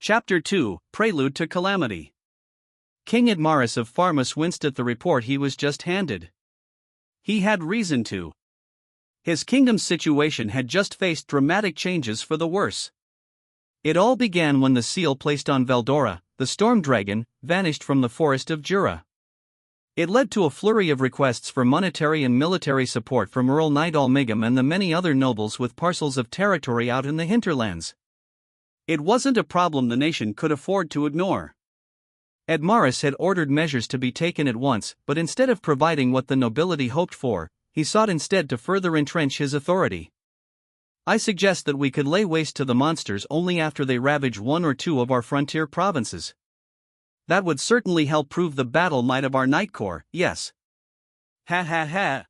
Chapter 2, Prelude to Calamity. King Admaris of Pharmus winced at the report he was just handed. He had reason to. His kingdom's situation had just faced dramatic changes for the worse. It all began when the seal placed on Veldora, the storm dragon, vanished from the forest of Jura. It led to a flurry of requests for monetary and military support from Earl Nidal Migam and the many other nobles with parcels of territory out in the hinterlands. It wasn't a problem the nation could afford to ignore. Admaris had ordered measures to be taken at once, but instead of providing what the nobility hoped for, he sought instead to further entrench his authority. I suggest that we could lay waste to the monsters only after they ravage one or two of our frontier provinces. That would certainly help prove the battle might of our Knight Corps, yes. Ha ha ha.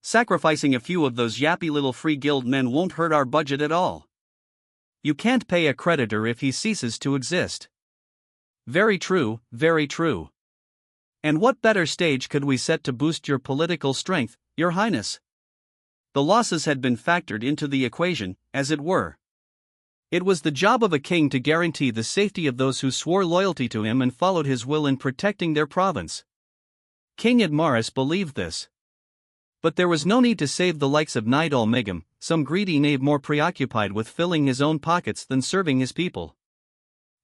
Sacrificing a few of those yappy little free guild men won't hurt our budget at all. You can't pay a creditor if he ceases to exist. Very true, very true. And what better stage could we set to boost your political strength, Your Highness? The losses had been factored into the equation, as it were. It was the job of a king to guarantee the safety of those who swore loyalty to him and followed his will in protecting their province. King Admaris believed this. But there was no need to save the likes of Nidal Migam, some greedy knave more preoccupied with filling his own pockets than serving his people.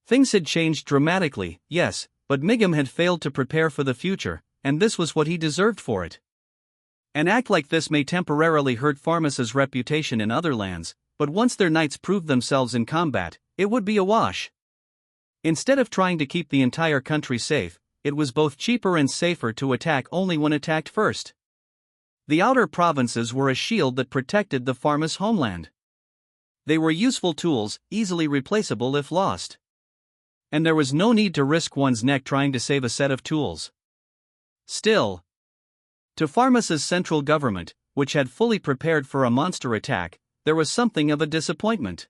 Things had changed dramatically, yes, but Migam had failed to prepare for the future, and this was what he deserved for it. An act like this may temporarily hurt Pharmus's reputation in other lands, but once their knights proved themselves in combat, it would be a wash. Instead of trying to keep the entire country safe, it was both cheaper and safer to attack only when attacked first. The outer provinces were a shield that protected the Pharmus homeland. They were useful tools, easily replaceable if lost. And there was no need to risk one's neck trying to save a set of tools. Still, to Pharmus's central government, which had fully prepared for a monster attack, there was something of a disappointment.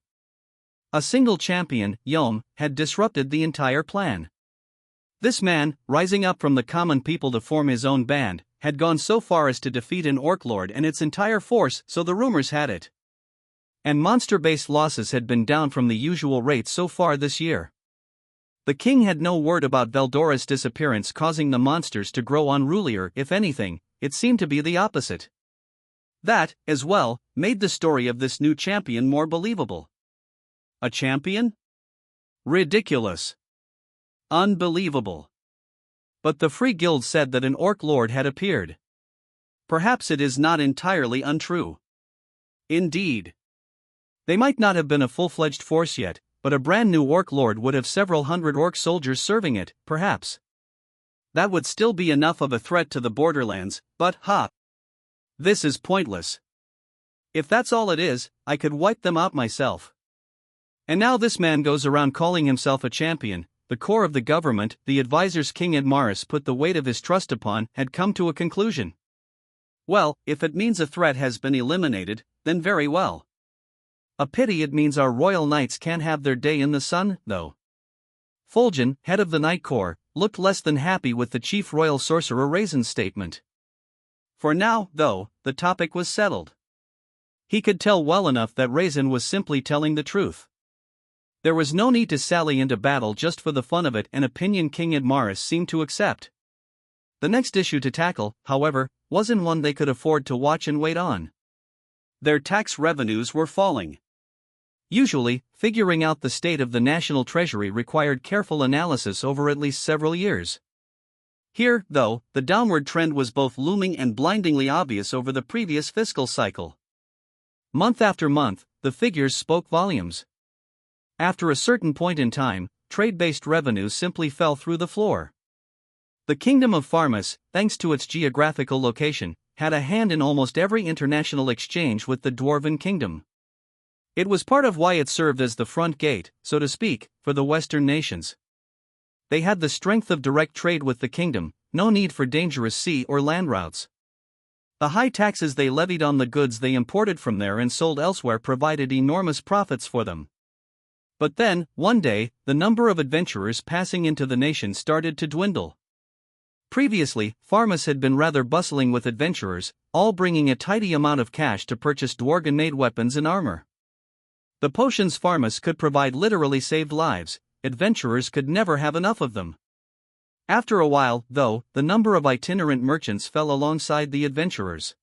A single champion, Yom, had disrupted the entire plan. This man, rising up from the common people to form his own band, had gone so far as to defeat an orc lord and its entire force, so the rumors had it. And monster-based losses had been down from the usual rate so far this year. The king had no word about Veldora's disappearance causing the monsters to grow unrulier. If anything, it seemed to be the opposite. That, as well, made the story of this new champion more believable. A champion? Ridiculous. Unbelievable. But the Free Guild said that an orc lord had appeared. Perhaps it is not entirely untrue. Indeed. They might not have been a full-fledged force yet, but a brand new orc lord would have several hundred orc soldiers serving it, perhaps. That would still be enough of a threat to the borderlands, but this is pointless. If that's all it is, I could wipe them out myself. And now this man goes around calling himself a champion. The core of the government, the advisors King Admaris put the weight of his trust upon, had come to a conclusion. Well, if it means a threat has been eliminated, then very well. A pity it means our royal knights can't have their day in the sun, though. Fulgen, head of the Knight Corps, looked less than happy with the chief royal sorcerer Raisin's statement. For now, though, the topic was settled. He could tell well enough that Raisin was simply telling the truth. There was no need to sally into battle just for the fun of it, an opinion King Admaris seemed to accept. The next issue to tackle, however, wasn't one they could afford to watch and wait on. Their tax revenues were falling. Usually, figuring out the state of the national treasury required careful analysis over at least several years. Here, though, the downward trend was both looming and blindingly obvious over the previous fiscal cycle. Month after month, the figures spoke volumes. After a certain point in time, trade-based revenues simply fell through the floor. The Kingdom of Pharmus, thanks to its geographical location, had a hand in almost every international exchange with the Dwarven Kingdom. It was part of why it served as the front gate, so to speak, for the Western nations. They had the strength of direct trade with the kingdom, no need for dangerous sea or land routes. The high taxes they levied on the goods they imported from there and sold elsewhere provided enormous profits for them. But then, one day, the number of adventurers passing into the nation started to dwindle. Previously, Pharmus had been rather bustling with adventurers, all bringing a tidy amount of cash to purchase Dwarven-made weapons and armor. The potions Pharmus could provide literally saved lives. Adventurers could never have enough of them. After a while, though, the number of itinerant merchants fell alongside the adventurers.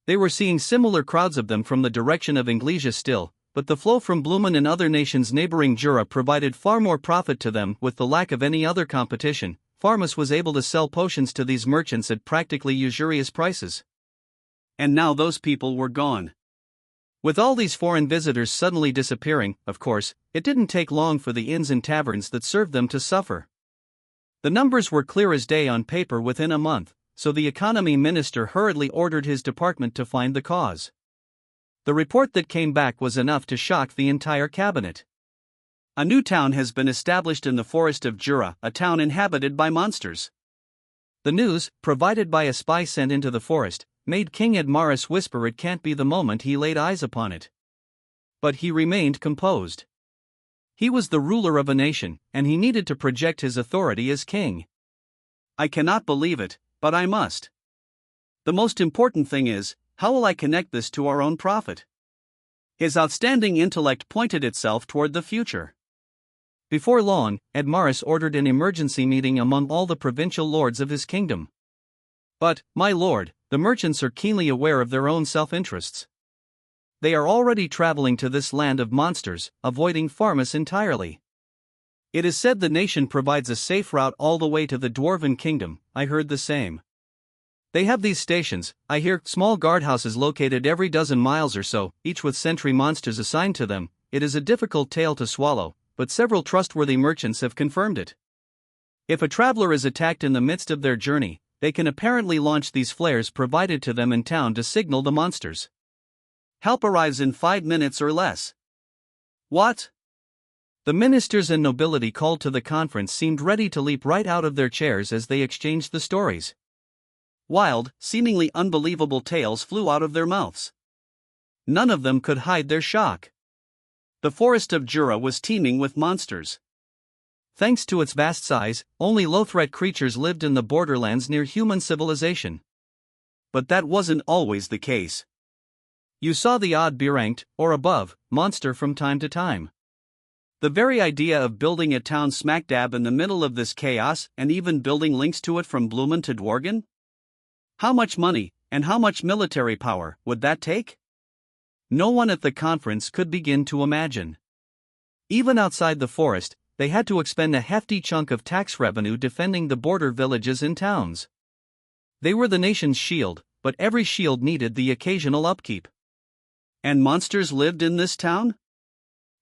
They were seeing similar crowds of them from the direction of Inglesia still, but the flow from Blumen and other nations neighboring Jura provided far more profit to them. With the lack of any other competition, Pharmus was able to sell potions to these merchants at practically usurious prices. And now those people were gone. With all these foreign visitors suddenly disappearing, of course, it didn't take long for the inns and taverns that served them to suffer. The numbers were clear as day on paper within a month, so the economy minister hurriedly ordered his department to find the cause. The report that came back was enough to shock the entire cabinet. A new town has been established in the forest of Jura, a town inhabited by monsters. The news, provided by a spy sent into the forest, made King Admaris whisper it can't be the moment he laid eyes upon it. But he remained composed. He was the ruler of a nation, and he needed to project his authority as king. I cannot believe it, but I must. The most important thing is, how will I connect this to our own profit? His outstanding intellect pointed itself toward the future. Before long, Admaris ordered an emergency meeting among all the provincial lords of his kingdom. But, my lord, the merchants are keenly aware of their own self-interests. They are already traveling to this land of monsters, avoiding Pharmus entirely. It is said the nation provides a safe route all the way to the Dwarven Kingdom. I heard the same. They have these stations, I hear, small guardhouses located every dozen miles or so, each with sentry monsters assigned to them. It is a difficult tale to swallow, but several trustworthy merchants have confirmed it. If a traveler is attacked in the midst of their journey, they can apparently launch these flares provided to them in town to signal the monsters. Help arrives in 5 minutes or less. What? The ministers and nobility called to the conference seemed ready to leap right out of their chairs as they exchanged the stories. Wild, seemingly unbelievable tales flew out of their mouths. None of them could hide their shock. The forest of Jura was teeming with monsters. Thanks to its vast size, only low-threat creatures lived in the borderlands near human civilization. But that wasn't always the case. You saw the odd beranked, or above, monster from time to time. The very idea of building a town smack dab in the middle of this chaos, and even building links to it from Blumen to Dworgen? How much money, and how much military power, would that take? No one at the conference could begin to imagine. Even outside the forest, they had to expend a hefty chunk of tax revenue defending the border villages and towns. They were the nation's shield, but every shield needed the occasional upkeep. And monsters lived in this town?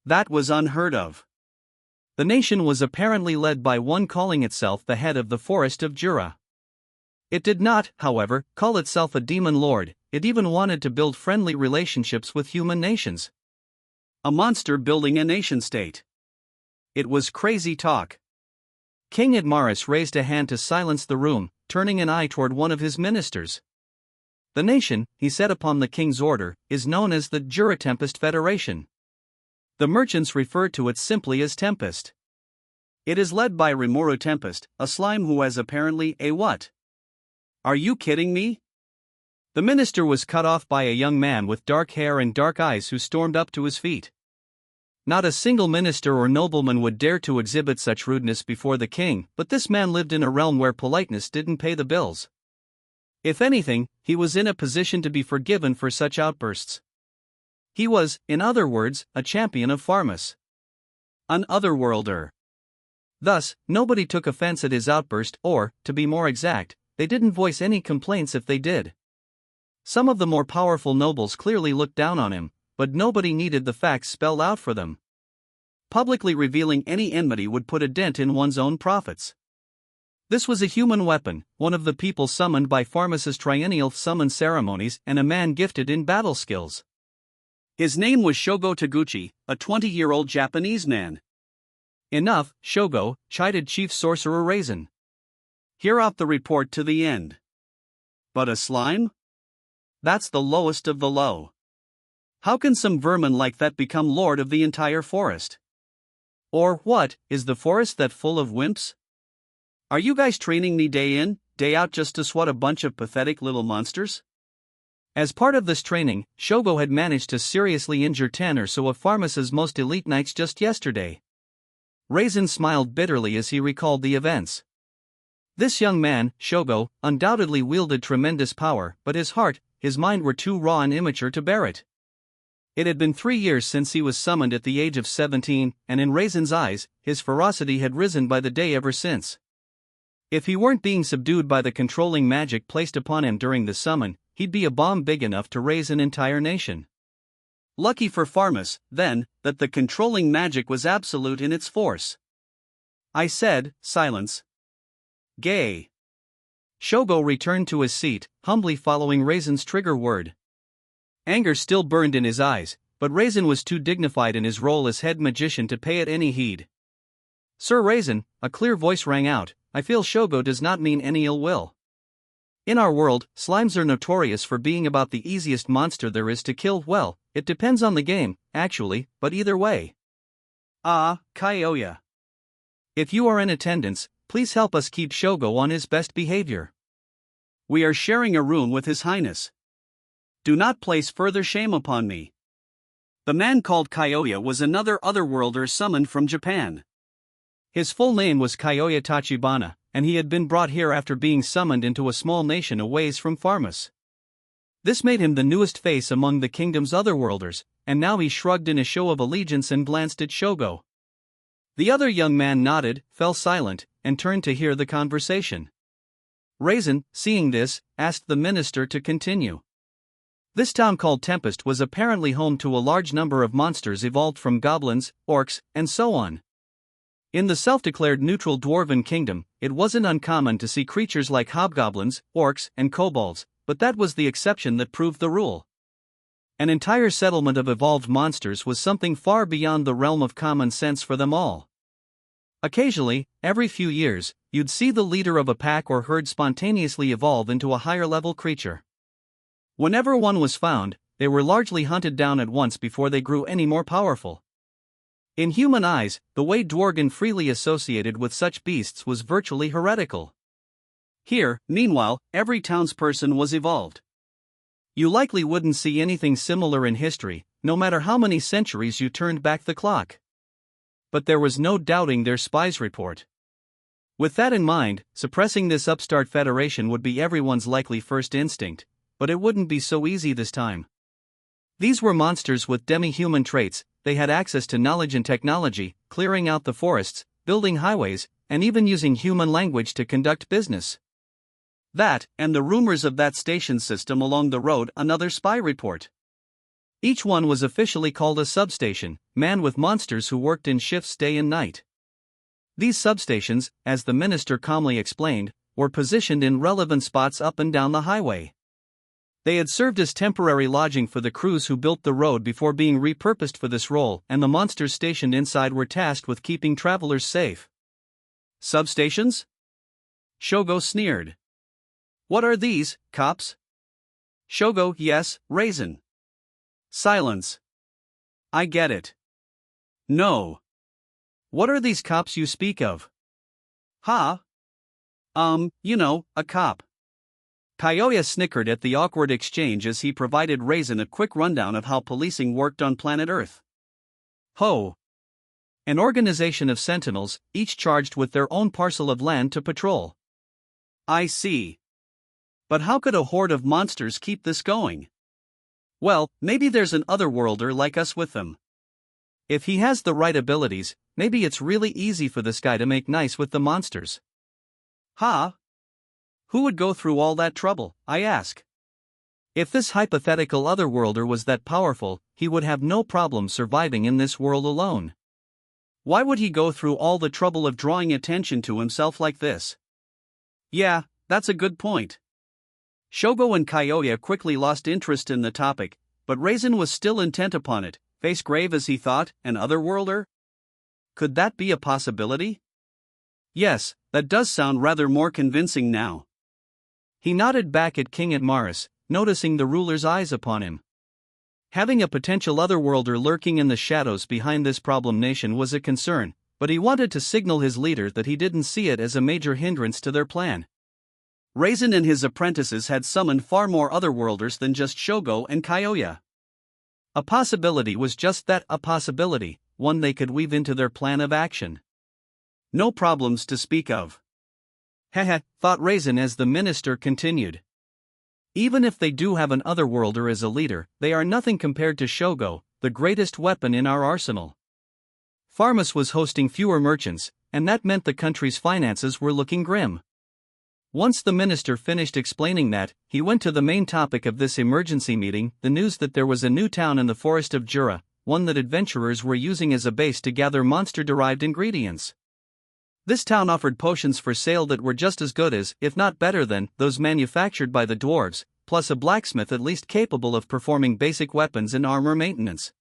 That was unheard of. The nation was apparently led by one calling itself the head of the forest of Jura. It did not, however, call itself a demon lord. It even wanted to build friendly relationships with human nations. A monster building a nation-state. It was crazy talk. King Admaris raised a hand to silence the room, turning an eye toward one of his ministers. The nation, he said upon the king's order, is known as the Rimuru Tempest Federation. The merchants refer to it simply as Tempest. It is led by Rimuru Tempest, a slime who has apparently a what? Are you kidding me? The minister was cut off by a young man with dark hair and dark eyes who stormed up to his feet. Not a single minister or nobleman would dare to exhibit such rudeness before the king, but this man lived in a realm where politeness didn't pay the bills. If anything, he was in a position to be forgiven for such outbursts. He was, in other words, a champion of Pharmus. An otherworlder. Thus, nobody took offense at his outburst, or, to be more exact, they didn't voice any complaints if they did. Some of the more powerful nobles clearly looked down on him, but nobody needed the facts spelled out for them. Publicly revealing any enmity would put a dent in one's own profits. This was a human weapon, one of the people summoned by Pharmus's triennial summon ceremonies, and a man gifted in battle skills. His name was Shogo Taguchi, a 20-year-old Japanese man. Enough, Shogo, chided Chief Sorcerer Raisin. Hear out the report to the end. But a slime? That's the lowest of the low. How can some vermin like that become lord of the entire forest? Or what, is the forest that full of wimps? Are you guys training me day in, day out just to swat a bunch of pathetic little monsters? As part of this training, Shogo had managed to seriously injure 10 or so of Pharmas's most elite knights just yesterday. Raisin smiled bitterly as he recalled the events. This young man, Shogo, undoubtedly wielded tremendous power, but his heart, his mind were too raw and immature to bear it. It had been 3 years since he was summoned at the age of 17, and in Raisin's eyes, his ferocity had risen by the day ever since. If he weren't being subdued by the controlling magic placed upon him during the summon, he'd be a bomb big enough to raise an entire nation. Lucky for Pharmas, then, that the controlling magic was absolute in its force. I said, silence. Gay. Shogo returned to his seat, humbly following Raisin's trigger word. Anger still burned in his eyes, but Raisin was too dignified in his role as head magician to pay it any heed. Sir Raisin, a clear voice rang out, I feel Shogo does not mean any ill will. In our world, slimes are notorious for being about the easiest monster there is to kill. Well, it depends on the game, actually, but either way. Kyoya. If you are in attendance, please help us keep Shogo on his best behavior. We are sharing a room with His Highness. Do not place further shame upon me. The man called Kyoya was another otherworlder summoned from Japan. His full name was Kyoya Tachibana, and he had been brought here after being summoned into a small nation a ways from Pharmas. This made him the newest face among the kingdom's otherworlders, and now he shrugged in a show of allegiance and glanced at Shogo. The other young man nodded, fell silent, and turned to hear the conversation. Raisin, seeing this, asked the minister to continue. This town called Tempest was apparently home to a large number of monsters evolved from goblins, orcs, and so on. In the self-declared neutral dwarven kingdom, it wasn't uncommon to see creatures like hobgoblins, orcs, and kobolds, but that was the exception that proved the rule. An entire settlement of evolved monsters was something far beyond the realm of common sense for them all. Occasionally, every few years, you'd see the leader of a pack or herd spontaneously evolve into a higher-level creature. Whenever one was found, they were largely hunted down at once before they grew any more powerful. In human eyes, the way Dworgen freely associated with such beasts was virtually heretical. Here, meanwhile, every townsperson was evolved. You likely wouldn't see anything similar in history, no matter how many centuries you turned back the clock. But there was no doubting their spies' report. With that in mind, suppressing this upstart federation would be everyone's likely first instinct, but it wouldn't be so easy this time. These were monsters with demi-human traits. They had access to knowledge and technology, clearing out the forests, building highways, and even using human language to conduct business. That, and the rumors of that station system along the road, another spy report. Each one was officially called a substation, manned with monsters who worked in shifts day and night. These substations, as the minister calmly explained, were positioned in relevant spots up and down the highway. They had served as temporary lodging for the crews who built the road before being repurposed for this role, and the monsters stationed inside were tasked with keeping travelers safe. Substations? Shogo sneered. What are these, cops? Shogo, yes, Raisin. Silence. I get it. No. What are these cops you speak of? A cop. Kyoya snickered at the awkward exchange as he provided Raisin a quick rundown of how policing worked on planet Earth. Ho! An organization of sentinels, each charged with their own parcel of land to patrol. I see. But how could a horde of monsters keep this going? Well, maybe there's an otherworlder like us with them. If he has the right abilities, maybe it's really easy for this guy to make nice with the monsters. Who would go through all that trouble, I ask? If this hypothetical otherworlder was that powerful, he would have no problem surviving in this world alone. Why would he go through all the trouble of drawing attention to himself like this? Yeah, that's a good point. Shogo and Kyoya quickly lost interest in the topic, but Raisin was still intent upon it, face grave as he thought, an otherworlder? Could that be a possibility? Yes, that does sound rather more convincing now. He nodded back at King Atmaris, noticing the ruler's eyes upon him. Having a potential otherworlder lurking in the shadows behind this problem nation was a concern, but he wanted to signal his leader that he didn't see it as a major hindrance to their plan. Raisin and his apprentices had summoned far more otherworlders than just Shogo and Kyoya. A possibility was just that, a possibility, one they could weave into their plan of action. No problems to speak of. Heh, thought Raisin as the minister continued. Even if they do have an otherworlder as a leader, they are nothing compared to Shogo, the greatest weapon in our arsenal. Farmus was hosting fewer merchants, and that meant the country's finances were looking grim. Once the minister finished explaining that, he went to the main topic of this emergency meeting, the news that there was a new town in the forest of Jura, one that adventurers were using as a base to gather monster-derived ingredients. This town offered potions for sale that were just as good as, if not better than, those manufactured by the dwarves, plus a blacksmith at least capable of performing basic weapons and armor maintenance.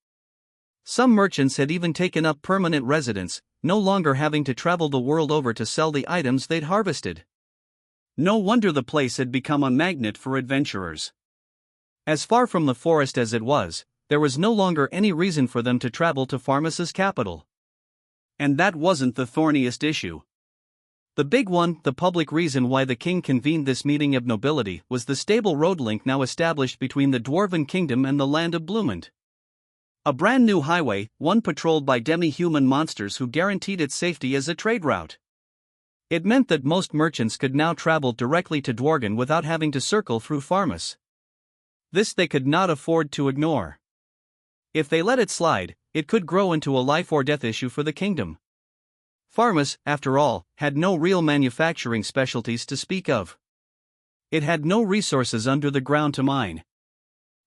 Some merchants had even taken up permanent residence, no longer having to travel the world over to sell the items they'd harvested. No wonder the place had become a magnet for adventurers. As far from the forest as it was, there was no longer any reason for them to travel to Farmus's capital. And that wasn't the thorniest issue. The big one, the public reason why the king convened this meeting of nobility, was the stable road link now established between the Dwarven Kingdom and the land of Bloomond. A brand new highway, one patrolled by demi-human monsters who guaranteed its safety as a trade route. It meant that most merchants could now travel directly to Dwargen without having to circle through Farmus. This they could not afford to ignore. If they let it slide, it could grow into a life-or-death issue for the kingdom. Farmus, after all, had no real manufacturing specialties to speak of. It had no resources under the ground to mine.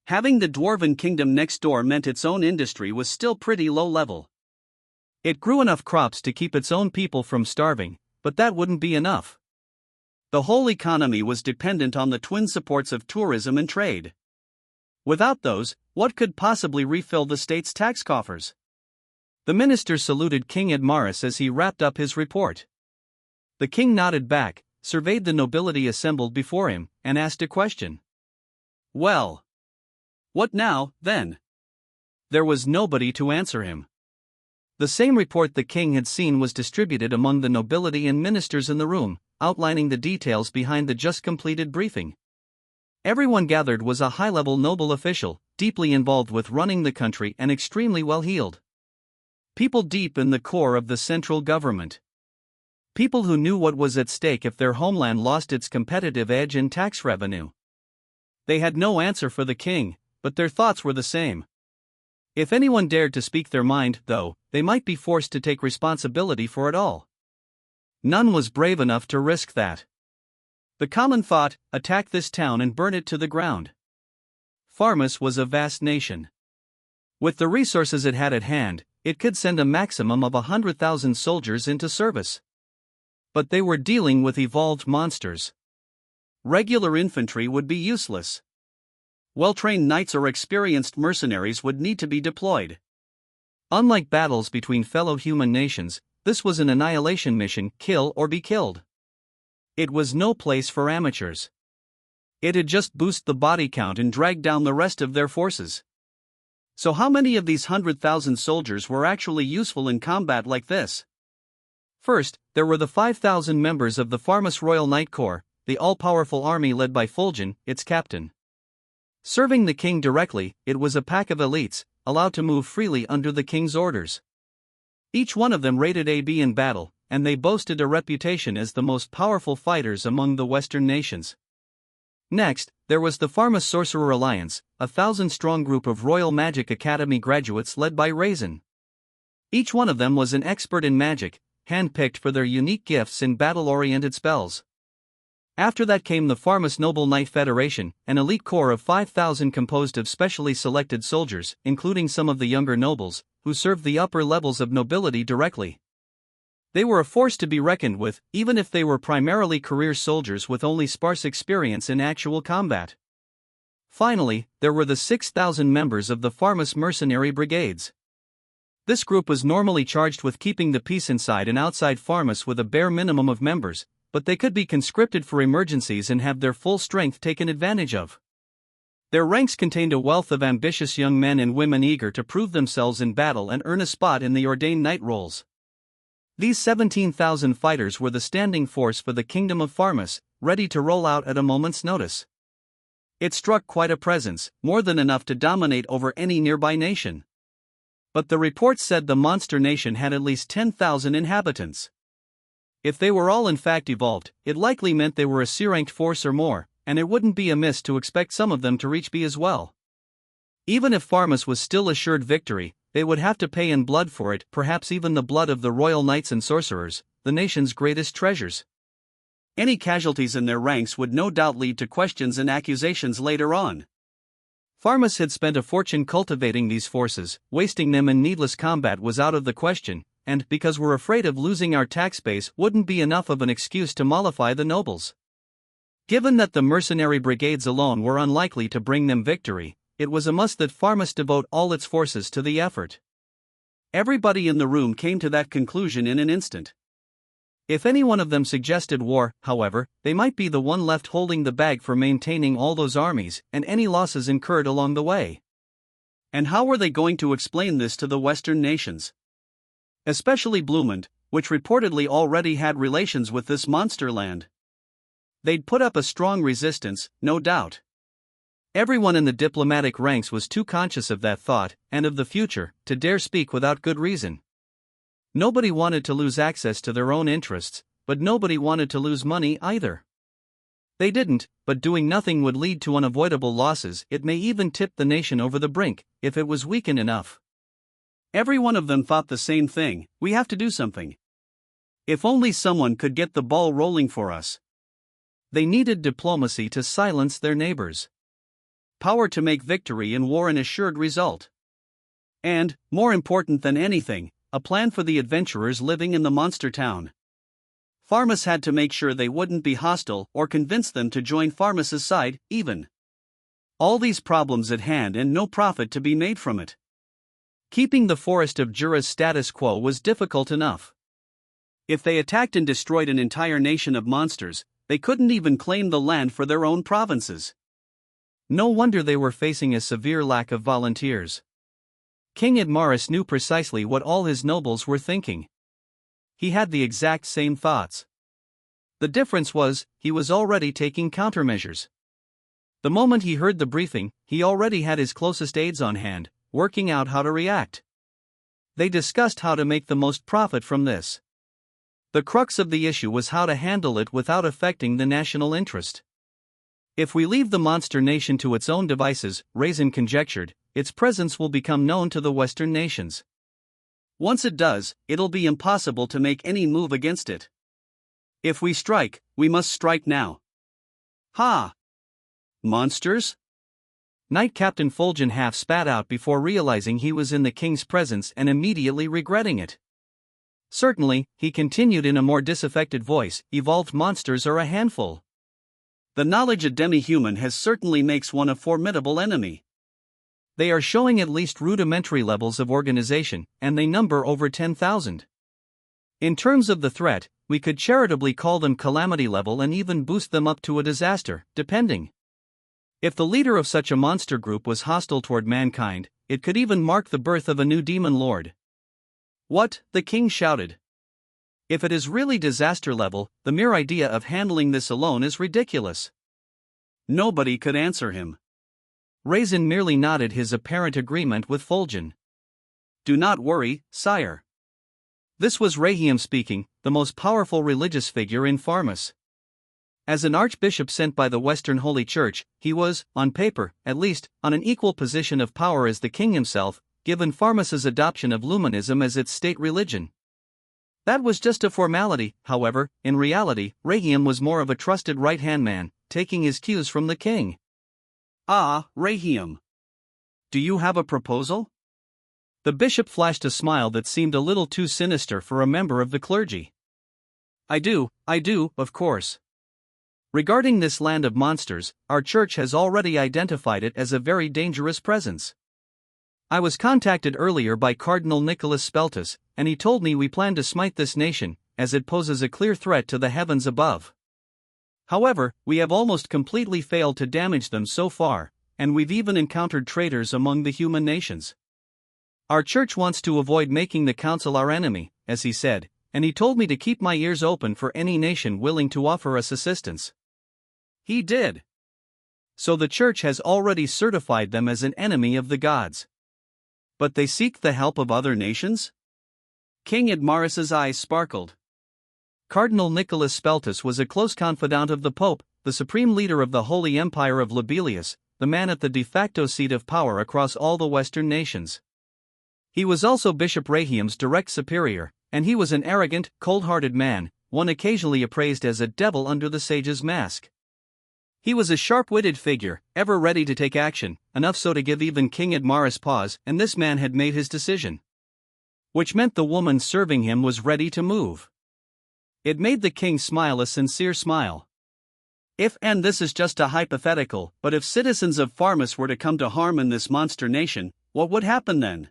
Having the Dwarven Kingdom next door meant its own industry was still pretty low level. It grew enough crops to keep its own people from starving, but that wouldn't be enough. The whole economy was dependent on the twin supports of tourism and trade. Without those, what could possibly refill the state's tax coffers? The minister saluted King Admaris as he wrapped up his report. The king nodded back, surveyed the nobility assembled before him, and asked a question. Well, what now, then? There was nobody to answer him. The same report the king had seen was distributed among the nobility and ministers in the room, outlining the details behind the just completed briefing. Everyone gathered was a high-level noble official, deeply involved with running the country and extremely well-heeled. People deep in the core of the central government. People who knew what was at stake if their homeland lost its competitive edge in tax revenue. They had no answer for the king, but their thoughts were the same. If anyone dared to speak their mind, though, they might be forced to take responsibility for it all. None was brave enough to risk that. The common thought, attack this town and burn it to the ground. Farmus was a vast nation. With the resources it had at hand, it could send a maximum of 100,000 soldiers into service. But they were dealing with evolved monsters. Regular infantry would be useless. Well-trained knights or experienced mercenaries would need to be deployed. Unlike battles between fellow human nations, this was an annihilation mission, kill or be killed. It was no place for amateurs. It'd just boost the body count and drag down the rest of their forces. So how many of these 100,000 soldiers were actually useful in combat like this? First, there were the 5,000 members of the Farmus Royal Knight Corps, the all-powerful army led by Fulgen, its captain. Serving the king directly, it was a pack of elites, allowed to move freely under the king's orders. Each one of them rated AB in battle, and they boasted a reputation as the most powerful fighters among the Western nations. Next, there was the Farmus Sorcerer Alliance, a 1,000-strong group of Royal Magic Academy graduates led by Raisin. Each one of them was an expert in magic, hand-picked for their unique gifts in battle-oriented spells. After that came the Farmus Noble Knight Federation, an elite corps of 5,000 composed of specially selected soldiers, including some of the younger nobles, who served the upper levels of nobility directly. They were a force to be reckoned with, even if they were primarily career soldiers with only sparse experience in actual combat. Finally, there were the 6,000 members of the Farmus mercenary brigades. This group was normally charged with keeping the peace inside and outside Farmus with a bare minimum of members, but they could be conscripted for emergencies and have their full strength taken advantage of. Their ranks contained a wealth of ambitious young men and women eager to prove themselves in battle and earn a spot in the ordained knight rolls. These 17,000 fighters were the standing force for the Kingdom of Farmus, ready to roll out at a moment's notice. It struck quite a presence, more than enough to dominate over any nearby nation. But the report said the monster nation had at least 10,000 inhabitants. If they were all in fact evolved, it likely meant they were a C-ranked force or more, and it wouldn't be amiss to expect some of them to reach B as well. Even if Pharmus was still assured victory, they would have to pay in blood for it, perhaps even the blood of the royal knights and sorcerers, the nation's greatest treasures. Any casualties in their ranks would no doubt lead to questions and accusations later on. Pharmus had spent a fortune cultivating these forces, wasting them in needless combat was out of the question, and because we're afraid of losing our tax base wouldn't be enough of an excuse to mollify the nobles. Given that the mercenary brigades alone were unlikely to bring them victory, it was a must that Pharmus devote all its forces to the effort. Everybody in the room came to that conclusion in an instant. If any one of them suggested war, however, they might be the one left holding the bag for maintaining all those armies and any losses incurred along the way. And how were they going to explain this to the Western nations? Especially Blumund, which reportedly already had relations with this monster land. They'd put up a strong resistance, no doubt. Everyone in the diplomatic ranks was too conscious of that thought, and of the future, to dare speak without good reason. Nobody wanted to lose access to their own interests, but nobody wanted to lose money either. They didn't, but doing nothing would lead to unavoidable losses. It may even tip the nation over the brink, if it was weakened enough. Every one of them thought the same thing: we have to do something. If only someone could get the ball rolling for us. They needed diplomacy to silence their neighbors. Power to make victory in war an assured result. And, more important than anything, a plan for the adventurers living in the monster town. Pharmus had to make sure they wouldn't be hostile or convince them to join Pharmus's side, even. All these problems at hand and no profit to be made from it. Keeping the Forest of Jura's status quo was difficult enough. If they attacked and destroyed an entire nation of monsters, they couldn't even claim the land for their own provinces. No wonder they were facing a severe lack of volunteers. King Idmaris knew precisely what all his nobles were thinking. He had the exact same thoughts. The difference was, he was already taking countermeasures. The moment he heard the briefing, he already had his closest aides on hand, working out how to react. They discussed how to make the most profit from this. The crux of the issue was how to handle it without affecting the national interest. If we leave the monster nation to its own devices, Raisin conjectured, its presence will become known to the Western nations. Once it does, it'll be impossible to make any move against it. If we strike, we must strike now. Ha! Monsters? Knight Captain Fulgen half spat out before realizing he was in the king's presence and immediately regretting it. Certainly, he continued in a more disaffected voice, evolved monsters are a handful. The knowledge a demi-human has certainly makes one a formidable enemy. They are showing at least rudimentary levels of organization, and they number over 10,000. In terms of the threat, we could charitably call them calamity level and even boost them up to a disaster, depending. If the leader of such a monster group was hostile toward mankind, it could even mark the birth of a new demon lord. What? The king shouted. If it is really disaster level, the mere idea of handling this alone is ridiculous. Nobody could answer him. Raisin merely nodded his apparent agreement with Fulgen. Do not worry, sire. This was Rahim speaking, the most powerful religious figure in Pharmus. As an archbishop sent by the Western Holy Church, he was, on paper, at least, on an equal position of power as the king himself, given Pharmus's adoption of Luminism as its state religion. That was just a formality, however. In reality, Rahim was more of a trusted right-hand man, taking his cues from the king. Ah, Rahim. Do you have a proposal? The bishop flashed a smile that seemed a little too sinister for a member of the clergy. I do, of course. Regarding this land of monsters, our church has already identified it as a very dangerous presence. I was contacted earlier by Cardinal Nicholas Speltus, and he told me we plan to smite this nation, as it poses a clear threat to the heavens above. However, we have almost completely failed to damage them so far, and we've even encountered traitors among the human nations. Our church wants to avoid making the council our enemy, as he said, and he told me to keep my ears open for any nation willing to offer us assistance. He did. So the church has already certified them as an enemy of the gods. But they seek the help of other nations? King Admaris's eyes sparkled. Cardinal Nicholas Speltus was a close confidant of the Pope, the supreme leader of the Holy Empire of Libelius, the man at the de facto seat of power across all the Western nations. He was also Bishop Rahiam's direct superior, and he was an arrogant, cold-hearted man, one occasionally appraised as a devil under the sage's mask. He was a sharp-witted figure, ever ready to take action, enough so to give even King Admaris pause, and this man had made his decision. Which meant the woman serving him was ready to move. It made the king smile a sincere smile. And this is just a hypothetical, but if citizens of Pharmus were to come to harm in this monster nation, what would happen then?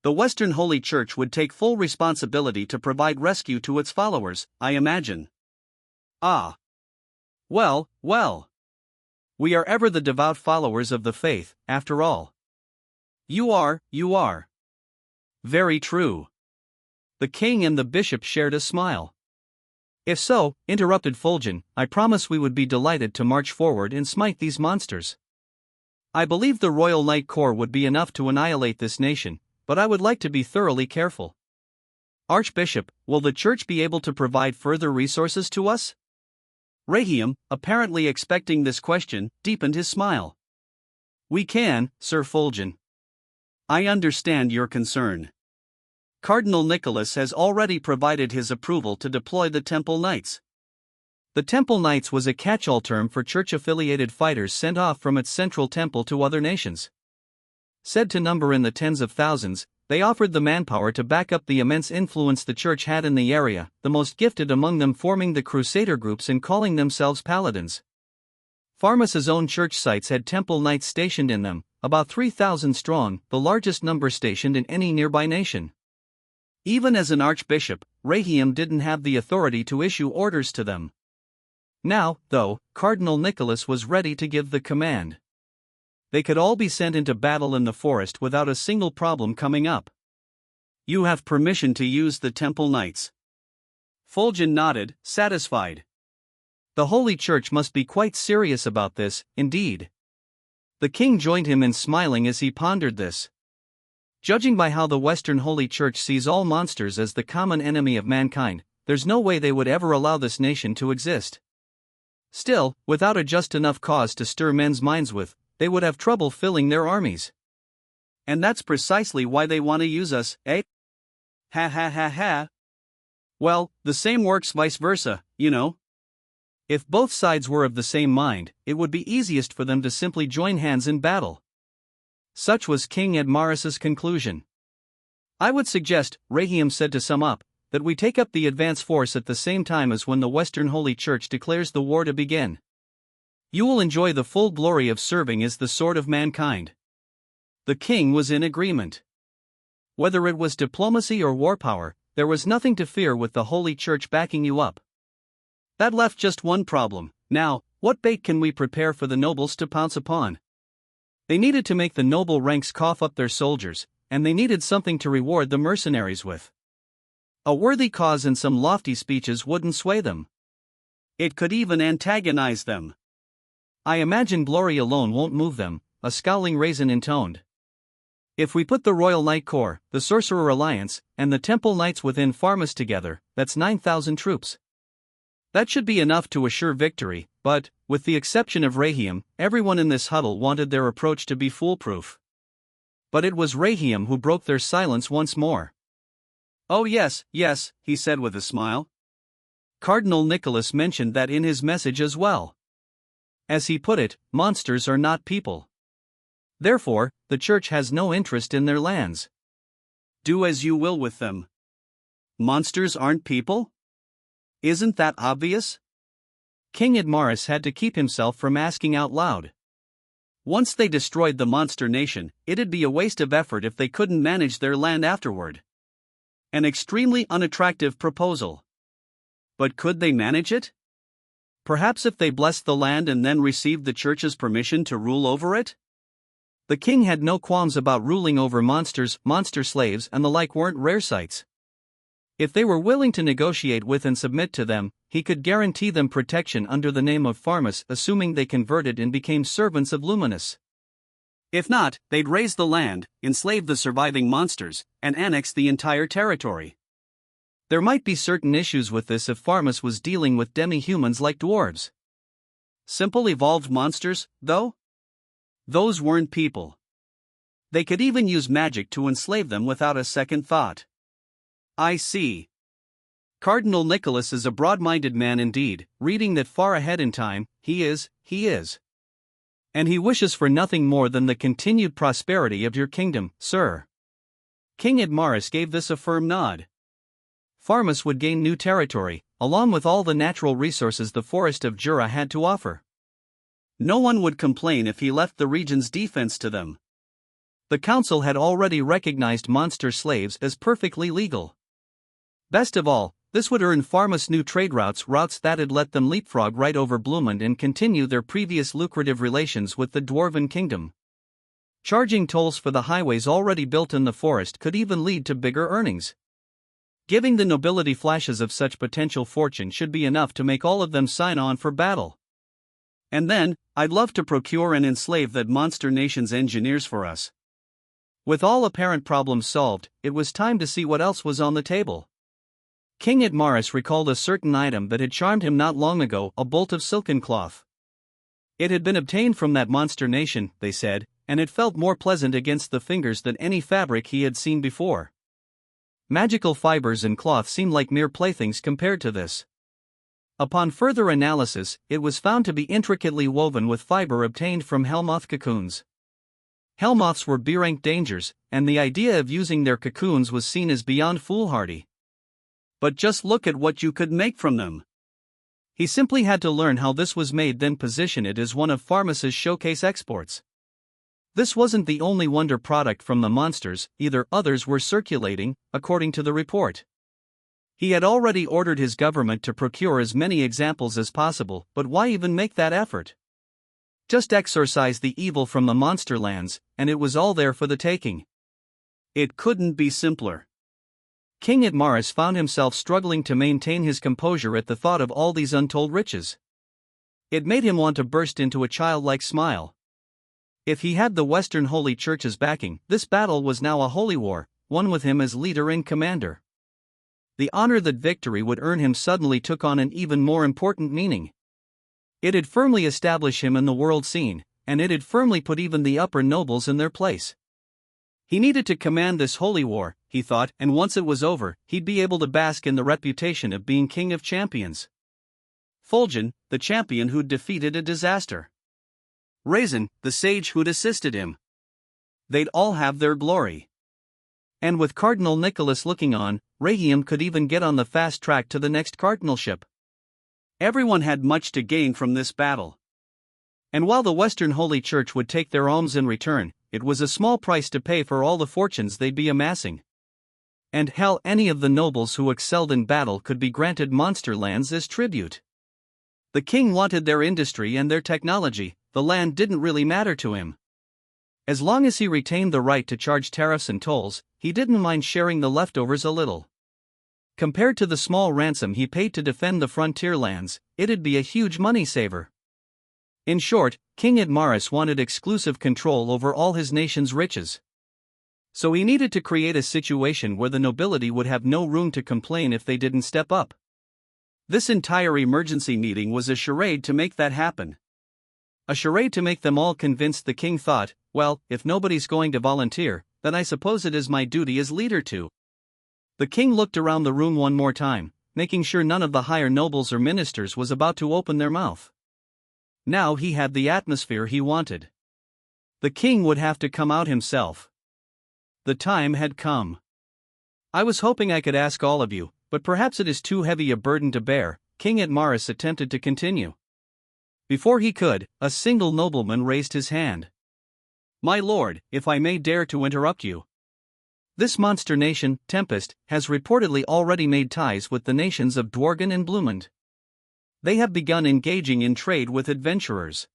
The Western Holy Church would take full responsibility to provide rescue to its followers, I imagine. Ah. Well. We are ever the devout followers of the faith, after all. You are. Very true. The king and the bishop shared a smile. If so, interrupted Fulgen, I promise we would be delighted to march forward and smite these monsters. I believe the Royal Light Corps would be enough to annihilate this nation, but I would like to be thoroughly careful. Archbishop, will the church be able to provide further resources to us? Rahiam, apparently expecting this question, deepened his smile. We can, Sir Fulgen. I understand your concern. Cardinal Nicholas has already provided his approval to deploy the Temple Knights. The Temple Knights was a catch-all term for church-affiliated fighters sent off from its central temple to other nations. Said to number in the tens of thousands, they offered the manpower to back up the immense influence the church had in the area, the most gifted among them forming the Crusader groups and calling themselves paladins. Pharmus's own church sites had Temple Knights stationed in them, about 3,000 strong, the largest number stationed in any nearby nation. Even as an archbishop, Rahiam didn't have the authority to issue orders to them. Now, though, Cardinal Nicholas was ready to give the command. They could all be sent into battle in the forest without a single problem coming up. You have permission to use the Temple Knights. Fulgen nodded, satisfied. The Holy Church must be quite serious about this, indeed. The king joined him in smiling as he pondered this. Judging by how the Western Holy Church sees all monsters as the common enemy of mankind, there's no way they would ever allow this nation to exist. Still, without a just enough cause to stir men's minds with, they would have trouble filling their armies. And that's precisely why they want to use us, eh? Ha. Well, the same works vice versa, you know. If both sides were of the same mind, it would be easiest for them to simply join hands in battle. Such was King Admaris's conclusion. I would suggest, Rahiam said to sum up, that we take up the advance force at the same time as when the Western Holy Church declares the war to begin. You will enjoy the full glory of serving as the sword of mankind. The king was in agreement. Whether it was diplomacy or war power, there was nothing to fear with the Holy Church backing you up. That left just one problem. Now, what bait can we prepare for the nobles to pounce upon? They needed to make the noble ranks cough up their soldiers, and they needed something to reward the mercenaries with. A worthy cause and some lofty speeches wouldn't sway them. It could even antagonize them. I imagine glory alone won't move them, a scowling raisin intoned. If we put the Royal Light Corps, the Sorcerer Alliance, and the Temple Knights within Pharmus together, that's 9,000 troops. That should be enough to assure victory, but, with the exception of Rahiam, everyone in this huddle wanted their approach to be foolproof. But it was Rahiam who broke their silence once more. Oh yes, he said with a smile. Cardinal Nicholas mentioned that in his message as well. As he put it, monsters are not people. Therefore, the church has no interest in their lands. Do as you will with them. Monsters aren't people? Isn't that obvious? King Admaris had to keep himself from asking out loud. Once they destroyed the monster nation, it'd be a waste of effort if they couldn't manage their land afterward. An extremely unattractive proposal. But could they manage it? Perhaps if they blessed the land and then received the church's permission to rule over it? The king had no qualms about ruling over monsters, monster slaves and the like weren't rare sights. If they were willing to negotiate with and submit to them, he could guarantee them protection under the name of Pharmus, assuming they converted and became servants of Luminous. If not, they'd raze the land, enslave the surviving monsters, and annex the entire territory. There might be certain issues with this if Pharmus was dealing with demi-humans like dwarves. Simple evolved monsters, though? Those weren't people. They could even use magic to enslave them without a second thought. I see. Cardinal Nicholas is a broad-minded man indeed, reading that far ahead in time. He is. And he wishes for nothing more than the continued prosperity of your kingdom, sir. King Admaris gave this a firm nod. Pharmus would gain new territory, along with all the natural resources the forest of Jura had to offer. No one would complain if he left the region's defense to them. The council had already recognized monster slaves as perfectly legal. Best of all, this would earn Pharmus new trade routes that'd let them leapfrog right over Blumund and continue their previous lucrative relations with the Dwarven Kingdom. Charging tolls for the highways already built in the forest could even lead to bigger earnings. Giving the nobility flashes of such potential fortune should be enough to make all of them sign on for battle. And then, I'd love to procure and enslave that monster nation's engineers for us. With all apparent problems solved, it was time to see what else was on the table. King Admaris recalled a certain item that had charmed him not long ago, a bolt of silken cloth. It had been obtained from that monster nation, they said, and it felt more pleasant against the fingers than any fabric he had seen before. Magical fibers and cloth seemed like mere playthings compared to this. Upon further analysis, it was found to be intricately woven with fiber obtained from hellmoth cocoons. Hellmoths were B-rank dangers, and the idea of using their cocoons was seen as beyond foolhardy. But just look at what you could make from them. He simply had to learn how this was made, then position it as one of Pharmus's showcase exports. This wasn't the only wonder product from the monsters, either. Others were circulating, according to the report. He had already ordered his government to procure as many examples as possible, but why even make that effort? Just exorcise the evil from the monster lands, and it was all there for the taking. It couldn't be simpler. King Admaris found himself struggling to maintain his composure at the thought of all these untold riches. It made him want to burst into a childlike smile. If he had the Western Holy Church's backing, this battle was now a holy war, one with him as leader and commander. The honor that victory would earn him suddenly took on an even more important meaning. It'd firmly establish him in the world scene, and it'd firmly put even the upper nobles in their place. He needed to command this holy war, he thought, and once it was over, he'd be able to bask in the reputation of being king of champions. Fulgen, the champion who'd defeated a disaster. Raisin, the sage who'd assisted him. They'd all have their glory. And with Cardinal Nicholas looking on, Rahiam could even get on the fast track to the next cardinalship. Everyone had much to gain from this battle. And while the Western Holy Church would take their alms in return, it was a small price to pay for all the fortunes they'd be amassing. And hell, any of the nobles who excelled in battle could be granted monster lands as tribute. The king wanted their industry and their technology, the land didn't really matter to him. As long as he retained the right to charge tariffs and tolls, he didn't mind sharing the leftovers a little. Compared to the small ransom he paid to defend the frontier lands, it'd be a huge money saver. In short, King Admaris wanted exclusive control over all his nation's riches. So he needed to create a situation where the nobility would have no room to complain if they didn't step up. This entire emergency meeting was a charade to make that happen. A charade to make them all convinced. The king thought, well, if nobody's going to volunteer, then I suppose it is my duty as leader to. The king looked around the room one more time, making sure none of the higher nobles or ministers was about to open their mouth. Now he had the atmosphere he wanted. The king would have to come out himself. The time had come. I was hoping I could ask all of you, but perhaps it is too heavy a burden to bear, King Admaris attempted to continue. Before he could, a single nobleman raised his hand. My lord, if I may dare to interrupt you. This monster nation, Tempest, has reportedly already made ties with the nations of Dworgen and Blumund. They have begun engaging in trade with adventurers.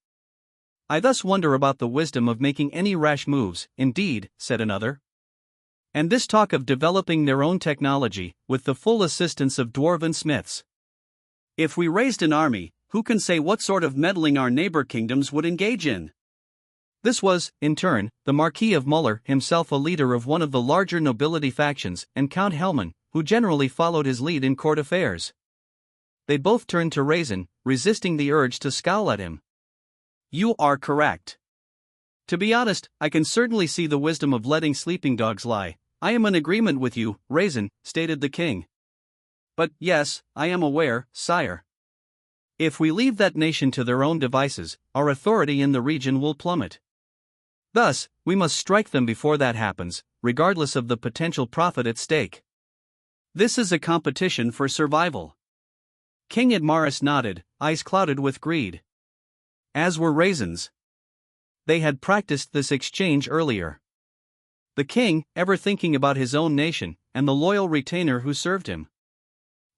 I thus wonder about the wisdom of making any rash moves. Indeed, said another. And this talk of developing their own technology, with the full assistance of dwarven smiths. If we raised an army, who can say what sort of meddling our neighbor kingdoms would engage in? This was, in turn, the Marquis of Muller, himself a leader of one of the larger nobility factions, and Count Helman, who generally followed his lead in court affairs. They both turned to Raisin, resisting the urge to scowl at him. You are correct. To be honest, I can certainly see the wisdom of letting sleeping dogs lie. I am in agreement with you, Raisin, stated the king. But, yes, I am aware, sire. If we leave that nation to their own devices, our authority in the region will plummet. Thus, we must strike them before that happens, regardless of the potential profit at stake. This is a competition for survival. King Admaris nodded, eyes clouded with greed. As were Raisin's. They had practiced this exchange earlier. The king, ever thinking about his own nation, and the loyal retainer who served him.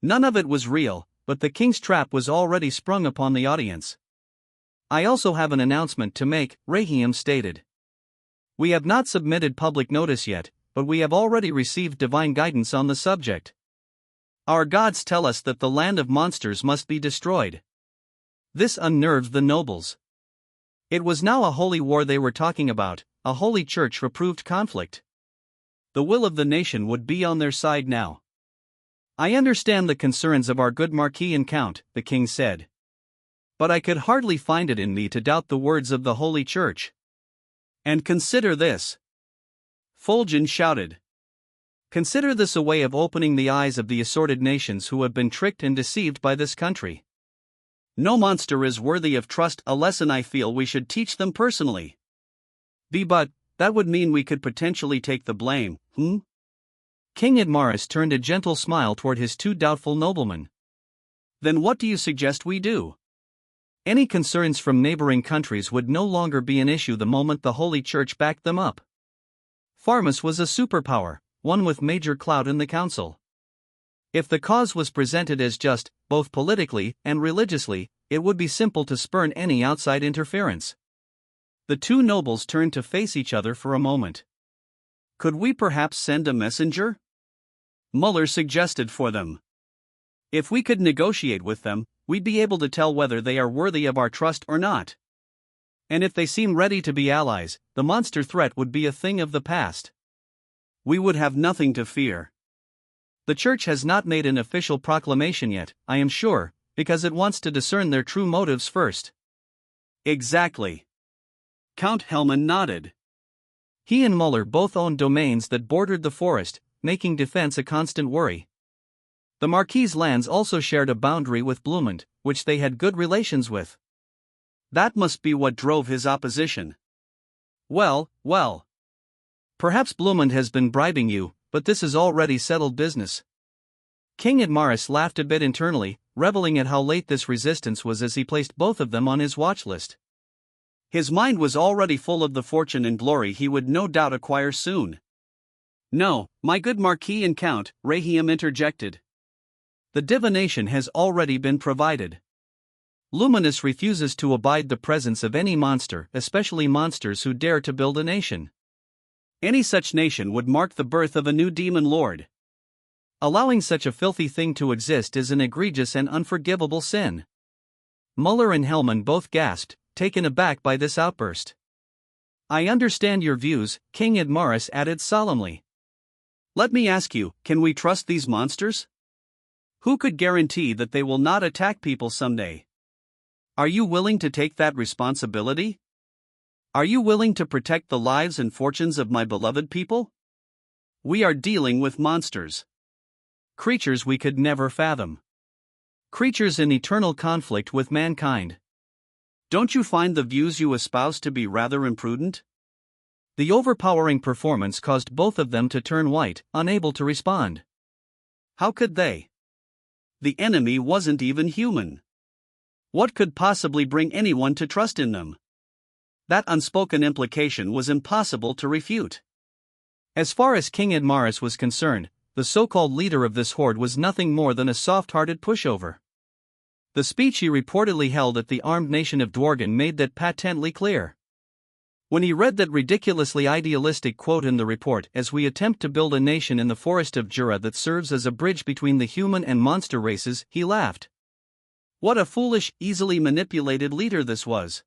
None of it was real, but the king's trap was already sprung upon the audience. I also have an announcement to make, Rahim stated. We have not submitted public notice yet, but we have already received divine guidance on the subject. Our gods tell us that the land of monsters must be destroyed. This unnerved the nobles. It was now a holy war they were talking about, a holy church-approved conflict. The will of the nation would be on their side now. I understand the concerns of our good Marquis and Count, the king said. But I could hardly find it in me to doubt the words of the Holy Church. And consider this. Fulgen shouted. Consider this a way of opening the eyes of the assorted nations who have been tricked and deceived by this country. No monster is worthy of trust, a lesson I feel we should teach them personally. But that would mean we could potentially take the blame, King Admaris turned a gentle smile toward his two doubtful noblemen. Then what do you suggest we do? Any concerns from neighboring countries would no longer be an issue the moment the Holy Church backed them up. Farmus was a superpower, one with major clout in the council. If the cause was presented as just, both politically and religiously, it would be simple to spurn any outside interference. The two nobles turned to face each other for a moment. Could we perhaps send a messenger? Muller suggested for them. If we could negotiate with them, we'd be able to tell whether they are worthy of our trust or not. And if they seem ready to be allies, the monster threat would be a thing of the past. We would have nothing to fear. The church has not made an official proclamation yet, I am sure, because it wants to discern their true motives first. Exactly. Count Helman nodded. He and Muller both owned domains that bordered the forest, making defense a constant worry. The Marquis's lands also shared a boundary with Blumund, which they had good relations with. That must be what drove his opposition. Well. Perhaps Blumund has been bribing you, but this is already settled business. King Admaris laughed a bit internally, reveling at how late this resistance was as he placed both of them on his watch list. His mind was already full of the fortune and glory he would no doubt acquire soon. No, my good Marquis and Count, Rahim interjected. The divination has already been provided. Luminous refuses to abide the presence of any monster, especially monsters who dare to build a nation. Any such nation would mark the birth of a new demon lord. Allowing such a filthy thing to exist is an egregious and unforgivable sin. Muller and Helman both gasped, taken aback by this outburst. I understand your views, King Admaris added solemnly. Let me ask you, can we trust these monsters? Who could guarantee that they will not attack people someday? Are you willing to take that responsibility? Are you willing to protect the lives and fortunes of my beloved people? We are dealing with monsters. Creatures we could never fathom. Creatures in eternal conflict with mankind. Don't you find the views you espouse to be rather imprudent? The overpowering performance caused both of them to turn white, unable to respond. How could they? The enemy wasn't even human. What could possibly bring anyone to trust in them? That unspoken implication was impossible to refute. As far as King Admaris was concerned, the so-called leader of this horde was nothing more than a soft-hearted pushover. The speech he reportedly held at the armed nation of Dworgen made that patently clear. When he read that ridiculously idealistic quote in the report, "As we attempt to build a nation in the forest of Jura that serves as a bridge between the human and monster races," he laughed. What a foolish, easily manipulated leader this was.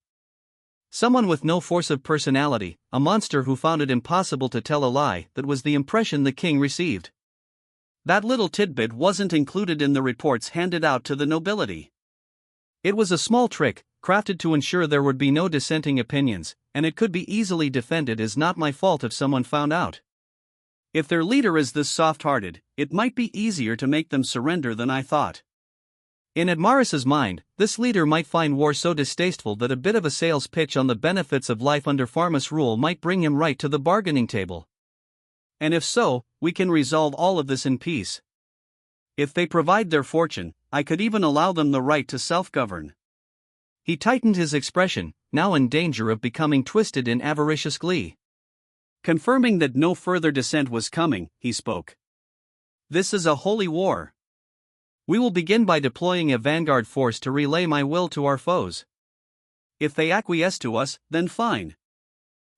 Someone with no force of personality, a monster who found it impossible to tell a lie. That was the impression the king received. That little tidbit wasn't included in the reports handed out to the nobility. It was a small trick, crafted to ensure there would be no dissenting opinions, and it could be easily defended as not my fault if someone found out. If their leader is this soft-hearted, it might be easier to make them surrender than I thought. In Admaris's mind, this leader might find war so distasteful that a bit of a sales pitch on the benefits of life under Pharmas rule might bring him right to the bargaining table. And if so, we can resolve all of this in peace. If they provide their fortune, I could even allow them the right to self-govern. He tightened his expression, now in danger of becoming twisted in avaricious glee. Confirming that no further dissent was coming, he spoke. "This is a holy war. We will begin by deploying a vanguard force to relay my will to our foes. If they acquiesce to us, then fine.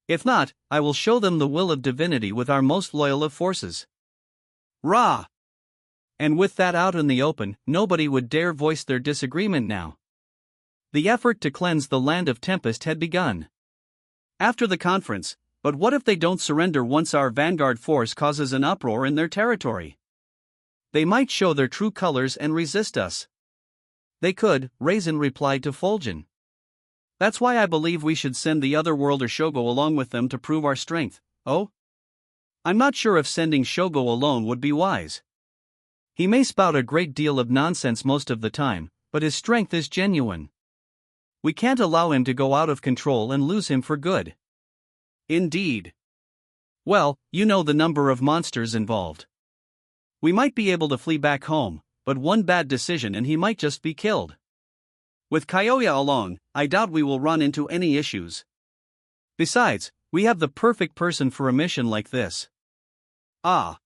If not, I will show them the will of divinity with our most loyal of forces. Rah!" And with that out in the open, nobody would dare voice their disagreement now. The effort to cleanse the land of Tempest had begun. After the conference, but what if they don't surrender once our vanguard force causes an uproar in their territory? They might show their true colors and resist us. They could, Raisin replied to Fulgen. That's why I believe we should send the otherworlder Shogo along with them to prove our strength. Oh? I'm not sure if sending Shogo alone would be wise. He may spout a great deal of nonsense most of the time, but his strength is genuine. We can't allow him to go out of control and lose him for good. Indeed. Well, you know the number of monsters involved. We might be able to flee back home, but one bad decision and he might just be killed. With Kyoya along, I doubt we will run into any issues. Besides, we have the perfect person for a mission like this. Ah.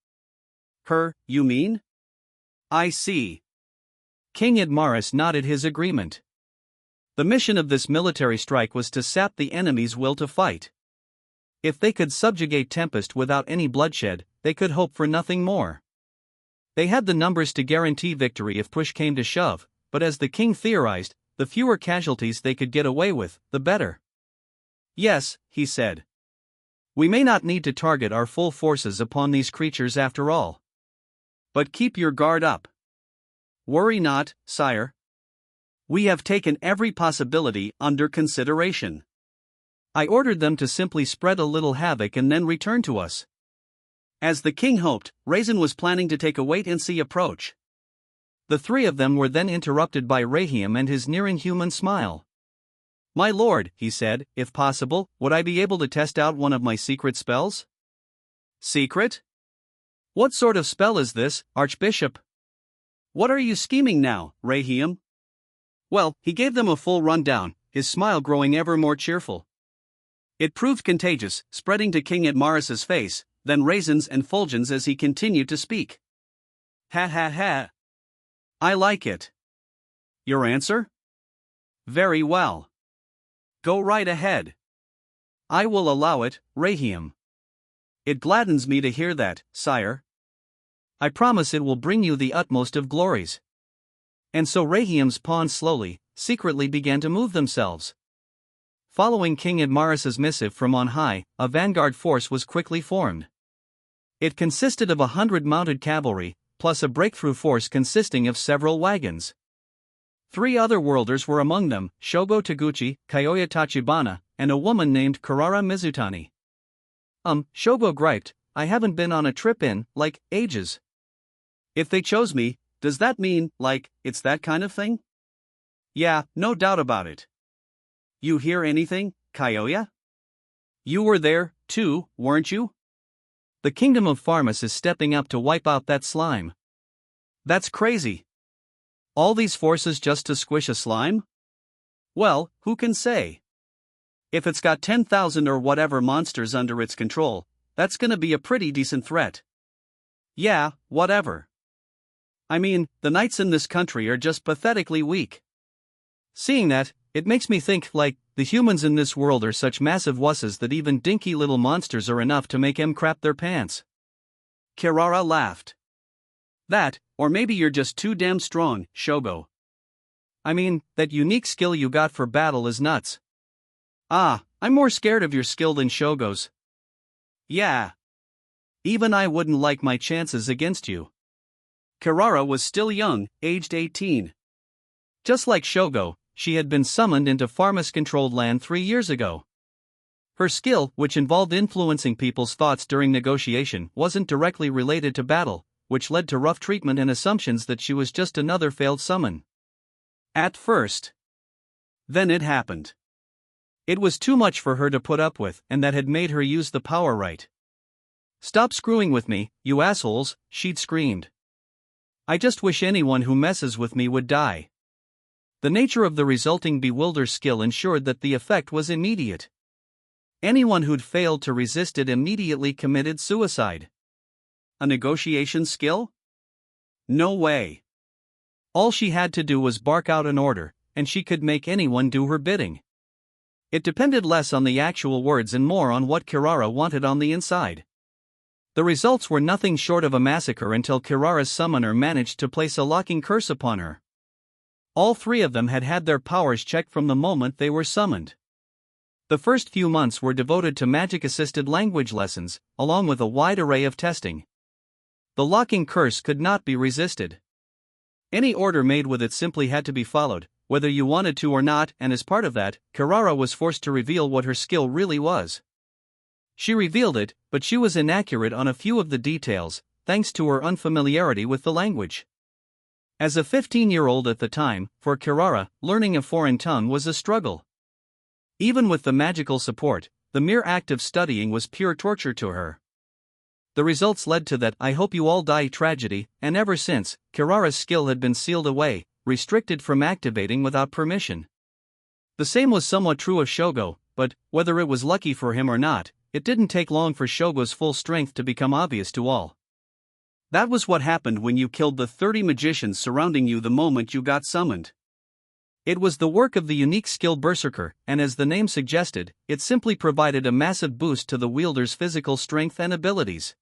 Her, you mean? I see. King Admaris nodded his agreement. The mission of this military strike was to sap the enemy's will to fight. If they could subjugate Tempest without any bloodshed, they could hope for nothing more. They had the numbers to guarantee victory if push came to shove, but as the king theorized, the fewer casualties they could get away with, the better. Yes, he said. We may not need to target our full forces upon these creatures after all. But keep your guard up. Worry not, sire. We have taken every possibility under consideration. I ordered them to simply spread a little havoc and then return to us. As the king hoped, Raisin was planning to take a wait-and-see approach. The three of them were then interrupted by Rahiam and his nearing human smile. My lord, he said, if possible, would I be able to test out one of my secret spells? Secret? What sort of spell is this, Archbishop? What are you scheming now, Rahiam? Well, he gave them a full rundown, his smile growing ever more cheerful. It proved contagious, spreading to King Admaris's face, then Raisin's and Fulgen's as he continued to speak. Ha ha ha. I like it. Your answer? Very well. Go right ahead. I will allow it, Rahiam. It gladdens me to hear that, sire. I promise it will bring you the utmost of glories. And so Rahiam's pawns slowly, secretly began to move themselves. Following King Admaris's missive from on high, a vanguard force was quickly formed. It consisted of 100 mounted cavalry, plus a breakthrough force consisting of several wagons. 3 other worlders were among them, Shogo Taguchi, Kyoya Tachibana, and a woman named Karara Mizutani. Shogo griped, I haven't been on a trip in, like, ages. If they chose me, does that mean, like, it's that kind of thing? Yeah, no doubt about it. You hear anything, Kyoya? You were there, too, weren't you? The kingdom of Pharmas is stepping up to wipe out that slime. That's crazy. All these forces just to squish a slime? Well, who can say? If it's got 10,000 or whatever monsters under its control, that's gonna be a pretty decent threat. Yeah, whatever. I mean, the knights in this country are just pathetically weak. Seeing that, it makes me think, like, the humans in this world are such massive wusses that even dinky little monsters are enough to make 'em crap their pants. Kirara laughed. That, or maybe you're just too damn strong, Shogo. I mean, that unique skill you got for battle is nuts. Ah, I'm more scared of your skill than Shogo's. Yeah. Even I wouldn't like my chances against you. Kirara was still young, aged 18. Just like Shogo, she had been summoned into Pharmas-controlled land 3 years ago. Her skill, which involved influencing people's thoughts during negotiation, wasn't directly related to battle, which led to rough treatment and assumptions that she was just another failed summon. At first. Then it happened. It was too much for her to put up with, and that had made her use the power right. "Stop screwing with me, you assholes," she'd screamed. "I just wish anyone who messes with me would die." The nature of the resulting bewilder skill ensured that the effect was immediate. Anyone who'd failed to resist it immediately committed suicide. A negotiation skill? No way. All she had to do was bark out an order, and she could make anyone do her bidding. It depended less on the actual words and more on what Kirara wanted on the inside. The results were nothing short of a massacre until Kirara's summoner managed to place a locking curse upon her. All 3 of them had had their powers checked from the moment they were summoned. The first few months were devoted to magic-assisted language lessons, along with a wide array of testing. The locking curse could not be resisted. Any order made with it simply had to be followed, whether you wanted to or not, and as part of that, Kirara was forced to reveal what her skill really was. She revealed it, but she was inaccurate on a few of the details, thanks to her unfamiliarity with the language. As a 15-year-old at the time, for Kirara, learning a foreign tongue was a struggle. Even with the magical support, the mere act of studying was pure torture to her. The results led to that "I hope you all die" tragedy, and ever since, Kirara's skill had been sealed away, restricted from activating without permission. The same was somewhat true of Shogo, but, whether it was lucky for him or not, it didn't take long for Shogo's full strength to become obvious to all. That was what happened when you killed the 30 magicians surrounding you the moment you got summoned. It was the work of the unique skill Berserker, and as the name suggested, it simply provided a massive boost to the wielder's physical strength and abilities.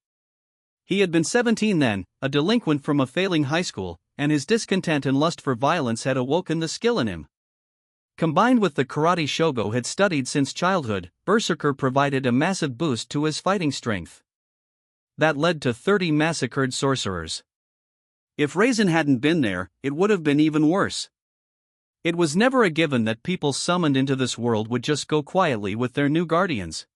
He had been 17 then, a delinquent from a failing high school, and his discontent and lust for violence had awoken the skill in him. Combined with the karate Shogo had studied since childhood, Berserker provided a massive boost to his fighting strength. That led to 30 massacred sorcerers. If Raisin hadn't been there, it would have been even worse. It was never a given that people summoned into this world would just go quietly with their new guardians.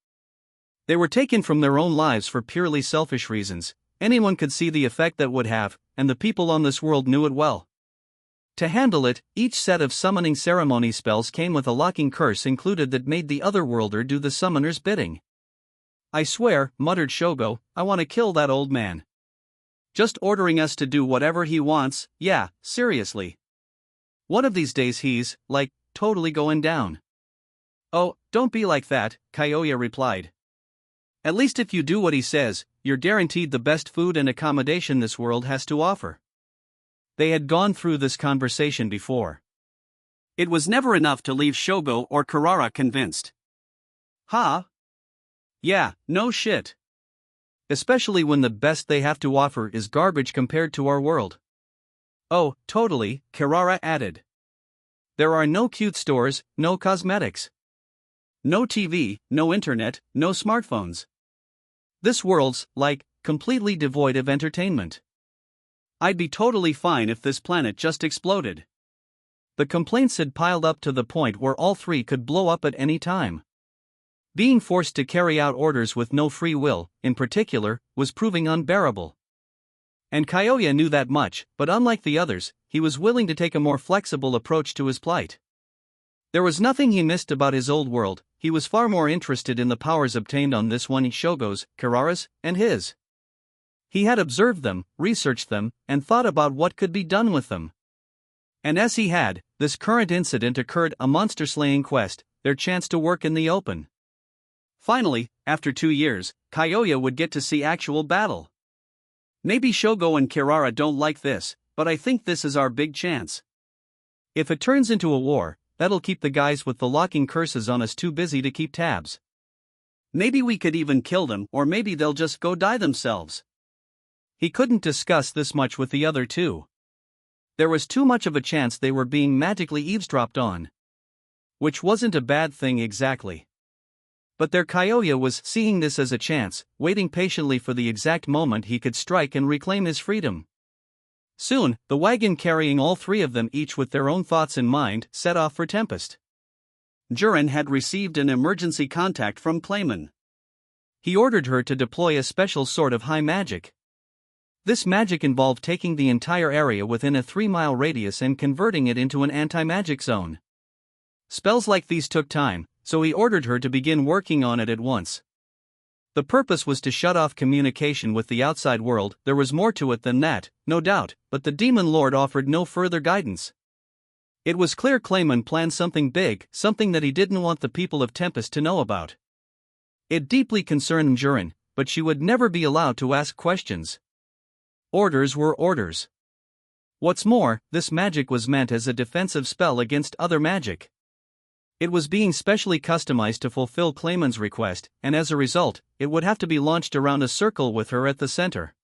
They were taken from their own lives for purely selfish reasons. Anyone could see the effect that would have, and the people on this world knew it well. To handle it, each set of summoning ceremony spells came with a locking curse included that made the otherworlder do the summoner's bidding. "I swear," muttered Shogo, "I want to kill that old man. Just ordering us to do whatever he wants, yeah, seriously. One of these days he's, like, totally going down." "Oh, don't be like that," Kyoya replied. "At least if you do what he says, you're guaranteed the best food and accommodation this world has to offer." They had gone through this conversation before. It was never enough to leave Shogo or Kirara convinced. Huh? Yeah, no shit. Especially when the best they have to offer is garbage compared to our world. "Oh, totally," Kirara added. "There are no cute stores, no cosmetics. No TV, no internet, no smartphones. This world's, like, completely devoid of entertainment. I'd be totally fine if this planet just exploded." The complaints had piled up to the point where all 3 could blow up at any time. Being forced to carry out orders with no free will, in particular, was proving unbearable. And Kyoya knew that much, but unlike the others, he was willing to take a more flexible approach to his plight. There was nothing he missed about his old world. He was far more interested in the powers obtained on this one, Shogo's, Kirara's, and his. He had observed them, researched them, and thought about what could be done with them. And as he had, this current incident occurred, a monster-slaying quest, their chance to work in the open. Finally, after 2 years, Kyoya would get to see actual battle. "Maybe Shogo and Kirara don't like this, but I think this is our big chance. If it turns into a war, that'll keep the guys with the locking curses on us too busy to keep tabs. Maybe we could even kill them, or maybe they'll just go die themselves. He couldn't discuss this much with the other two. There was too much of a chance they were being magically eavesdropped on. Which wasn't a bad thing exactly. But their Kyoya was seeing this as a chance, waiting patiently for the exact moment he could strike and reclaim his freedom. Soon, the wagon carrying all three of them, each with their own thoughts in mind, set off for Tempest. Jurin had received an emergency contact from Clayman. He ordered her to deploy a special sort of high magic. This magic involved taking the entire area within a 3-mile radius and converting it into an anti-magic zone. Spells like these took time, so he ordered her to begin working on it at once. The purpose was to shut off communication with the outside world. There was more to it than that, no doubt, but the Demon Lord offered no further guidance. It was clear Clayman planned something big, something that he didn't want the people of Tempest to know about. It deeply concerned Jurin, but she would never be allowed to ask questions. Orders were orders. What's more, this magic was meant as a defensive spell against other magic. It was being specially customized to fulfill Clayman's request, and as a result, it would have to be launched around a circle with her at the center.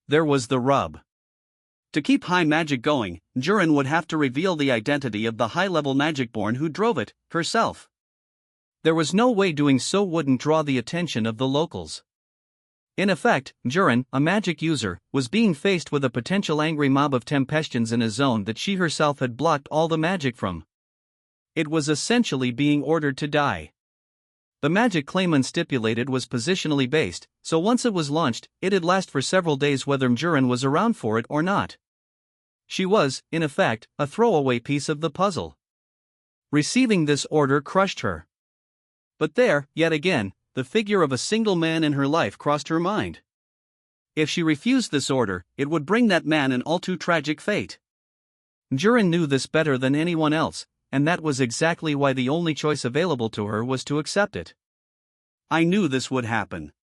There was the rub. To keep high magic going, Jurin would have to reveal the identity of the high-level magicborn who drove it, herself. There was no way doing so wouldn't draw the attention of the locals. In effect, Jurin, a magic user, was being faced with a potential angry mob of Tempestians in a zone that she herself had blocked all the magic from. It was essentially being ordered to die. The magic Clayman stipulated was positionally based, so once it was launched, it'd last for several days whether Jurin was around for it or not. She was, in effect, a throwaway piece of the puzzle. Receiving this order crushed her. But there, yet again, the figure of a single man in her life crossed her mind. If she refused this order, it would bring that man an all too tragic fate. Jurin knew this better than anyone else, and that was exactly why the only choice available to her was to accept it. I knew this would happen.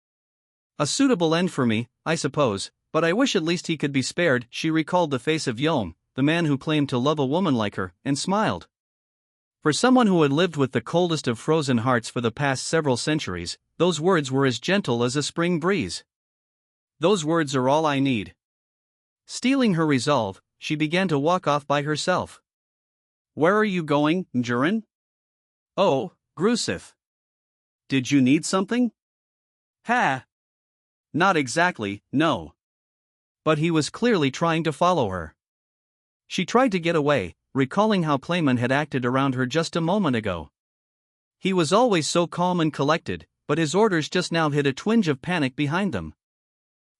A suitable end for me, I suppose, but I wish at least he could be spared. She recalled the face of Yom, the man who claimed to love a woman like her, and smiled. For someone who had lived with the coldest of frozen hearts for the past several centuries, those words were as gentle as a spring breeze. Those words are all I need. Stealing her resolve, she began to walk off by herself. Where are you going, Jurin? Oh, Grusif. Did you need something? Ha! Not exactly, no. But he was clearly trying to follow her. She tried to get away, recalling how Clayman had acted around her just a moment ago. He was always so calm and collected, but his orders just now hid a twinge of panic behind them.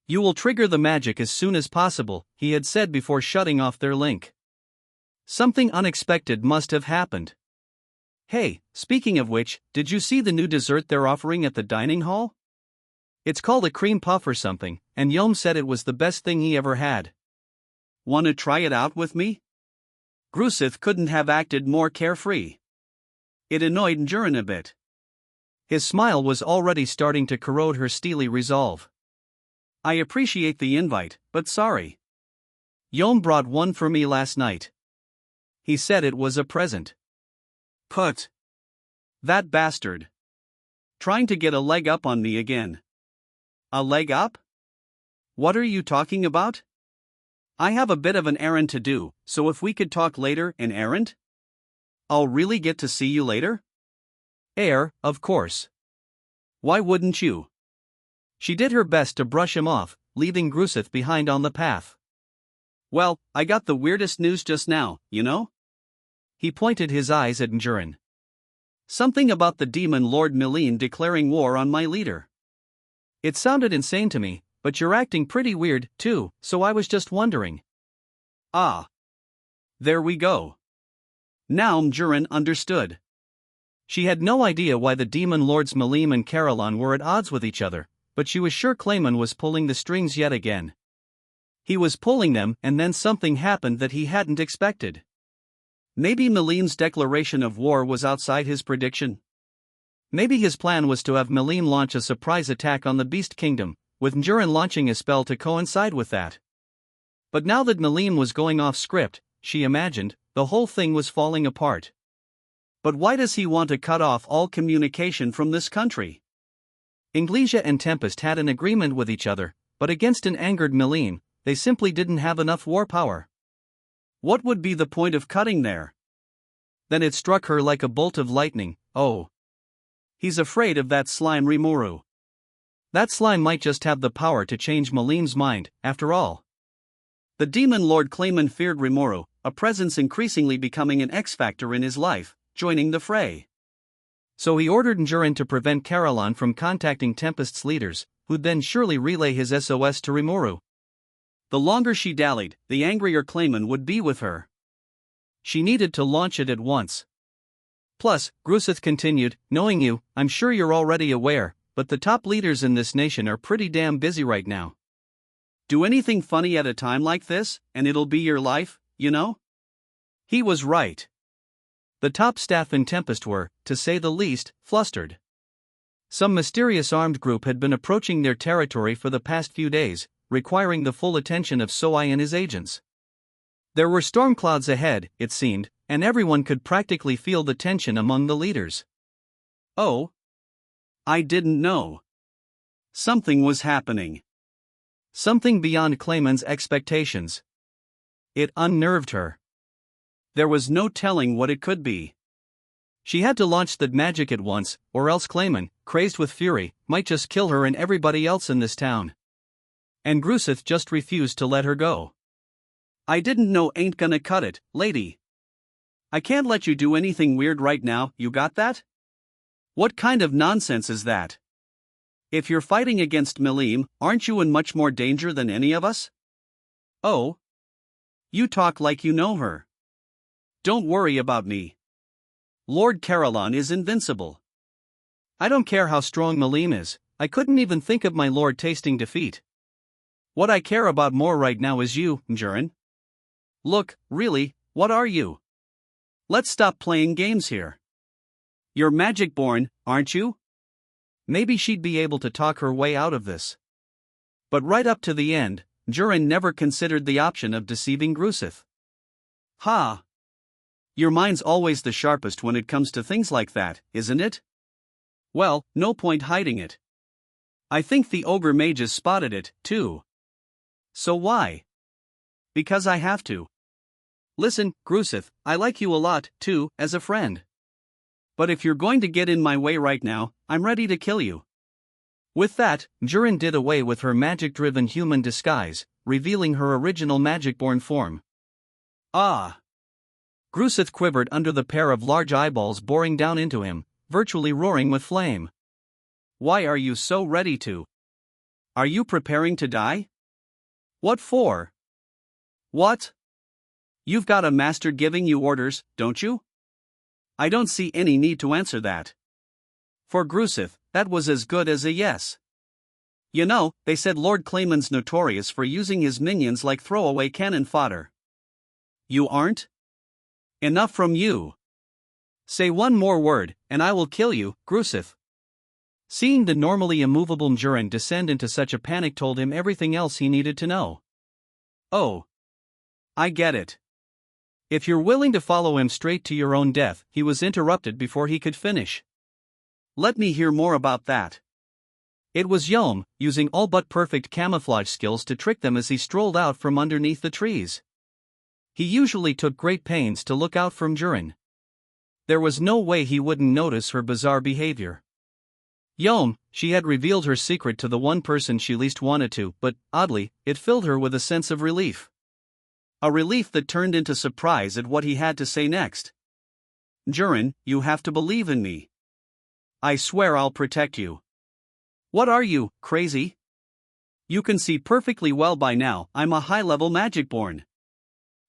You will trigger the magic as soon as possible, he had said before shutting off their link. Something unexpected must have happened. Hey, speaking of which, did you see the new dessert they're offering at the dining hall? It's called a cream puff or something, and Yom said it was the best thing he ever had. Want to try it out with me? Grusith couldn't have acted more carefree. It annoyed Jurin a bit. His smile was already starting to corrode her steely resolve. I appreciate the invite, but sorry. Yom brought one for me last night. He said it was a present. Put. That bastard. Trying to get a leg up on me again. A leg up? What are you talking about? I have a bit of an errand to do, so if we could talk later. An errand? I'll really get to see you later? Of course. Why wouldn't you? She did her best to brush him off, leaving Grusith behind on the path. Well, I got the weirdest news just now, you know? He pointed his eyes at Jurin. Something about the demon Lord Milene declaring war on my leader. It sounded insane to me, but you're acting pretty weird, too, so I was just wondering. Ah. There we go. Now Jurin understood. She had no idea why the demon lords Milene and Caroline were at odds with each other, but she was sure Clayman was pulling the strings yet again. He was pulling them, and then something happened that he hadn't expected. Maybe Milene's declaration of war was outside his prediction. Maybe his plan was to have Milene launch a surprise attack on the Beast Kingdom, with Jurin launching a spell to coincide with that. But now that Milene was going off script, she imagined, the whole thing was falling apart. But why does he want to cut off all communication from this country? Inglesia and Tempest had an agreement with each other, but against an angered Melim, they simply didn't have enough war power. What would be the point of cutting there? Then it struck her like a bolt of lightning. Oh. He's afraid of that slime Rimuru. That slime might just have the power to change Melim's mind, after all. The demon Lord Clayman feared Rimuru, a presence increasingly becoming an X-factor in his life, joining the fray. So he ordered Njurin to prevent Caroline from contacting Tempest's leaders, who'd then surely relay his SOS to Rimuru. The longer she dallied, the angrier Clayman would be with her. She needed to launch it at once. Plus, Gruseth continued, knowing you, I'm sure you're already aware, but the top leaders in this nation are pretty damn busy right now. Do anything funny at a time like this, and it'll be your life, you know? He was right. The top staff in Tempest were, to say the least, flustered. Some mysterious armed group had been approaching their territory for the past few days, requiring the full attention of Soai and his agents. There were storm clouds ahead, it seemed, and everyone could practically feel the tension among the leaders. Oh. I didn't know. Something was happening. Something beyond Clayman's expectations. It unnerved her. There was no telling what it could be. She had to launch the magic at once, or else Clayman, crazed with fury, might just kill her and everybody else in this town. And Gruseth just refused to let her go. I didn't know ain't gonna cut it, lady. I can't let you do anything weird right now, you got that? What kind of nonsense is that? If you're fighting against Melim, aren't you in much more danger than any of us? Oh. You talk like you know her. Don't worry about me. Lord Caroline is invincible. I don't care how strong Melim is, I couldn't even think of my lord tasting defeat. What I care about more right now is you, Njurin. Look, really, what are you? Let's stop playing games here. You're magic-born, aren't you? Maybe she'd be able to talk her way out of this. But right up to the end, Njurin never considered the option of deceiving Gruseth. Ha! Your mind's always the sharpest when it comes to things like that, isn't it? Well, no point hiding it. I think the ogre mages spotted it, too. So why? Because I have to. Listen, Gruseth, I like you a lot, too, as a friend. But if you're going to get in my way right now, I'm ready to kill you. With that, Njurin did away with her magic-driven human disguise, revealing her original magic-born form. Ah! Gruseth quivered under the pair of large eyeballs boring down into him, virtually roaring with flame. Why are you so ready to? Are you preparing to die? What for? What? You've got a master giving you orders, don't you? I don't see any need to answer that. For Gruseth, that was as good as a yes. You know, they said Lord Clayman's notorious for using his minions like throwaway cannon fodder. You aren't? Enough from you. Say one more word, and I will kill you, Gruseth. Seeing the normally immovable Njurin descend into such a panic told him everything else he needed to know. Oh. I get it. If you're willing to follow him straight to your own death, he was interrupted before he could finish. Let me hear more about that. It was Yom, using all but perfect camouflage skills to trick them as he strolled out from underneath the trees. He usually took great pains to look out for Njurin. There was no way he wouldn't notice her bizarre behavior. Yom, she had revealed her secret to the one person she least wanted to, but, oddly, it filled her with a sense of relief. A relief that turned into surprise at what he had to say next. Njurin, you have to believe in me. I swear I'll protect you. What are you, crazy? You can see perfectly well by now, I'm a high-level magic-born.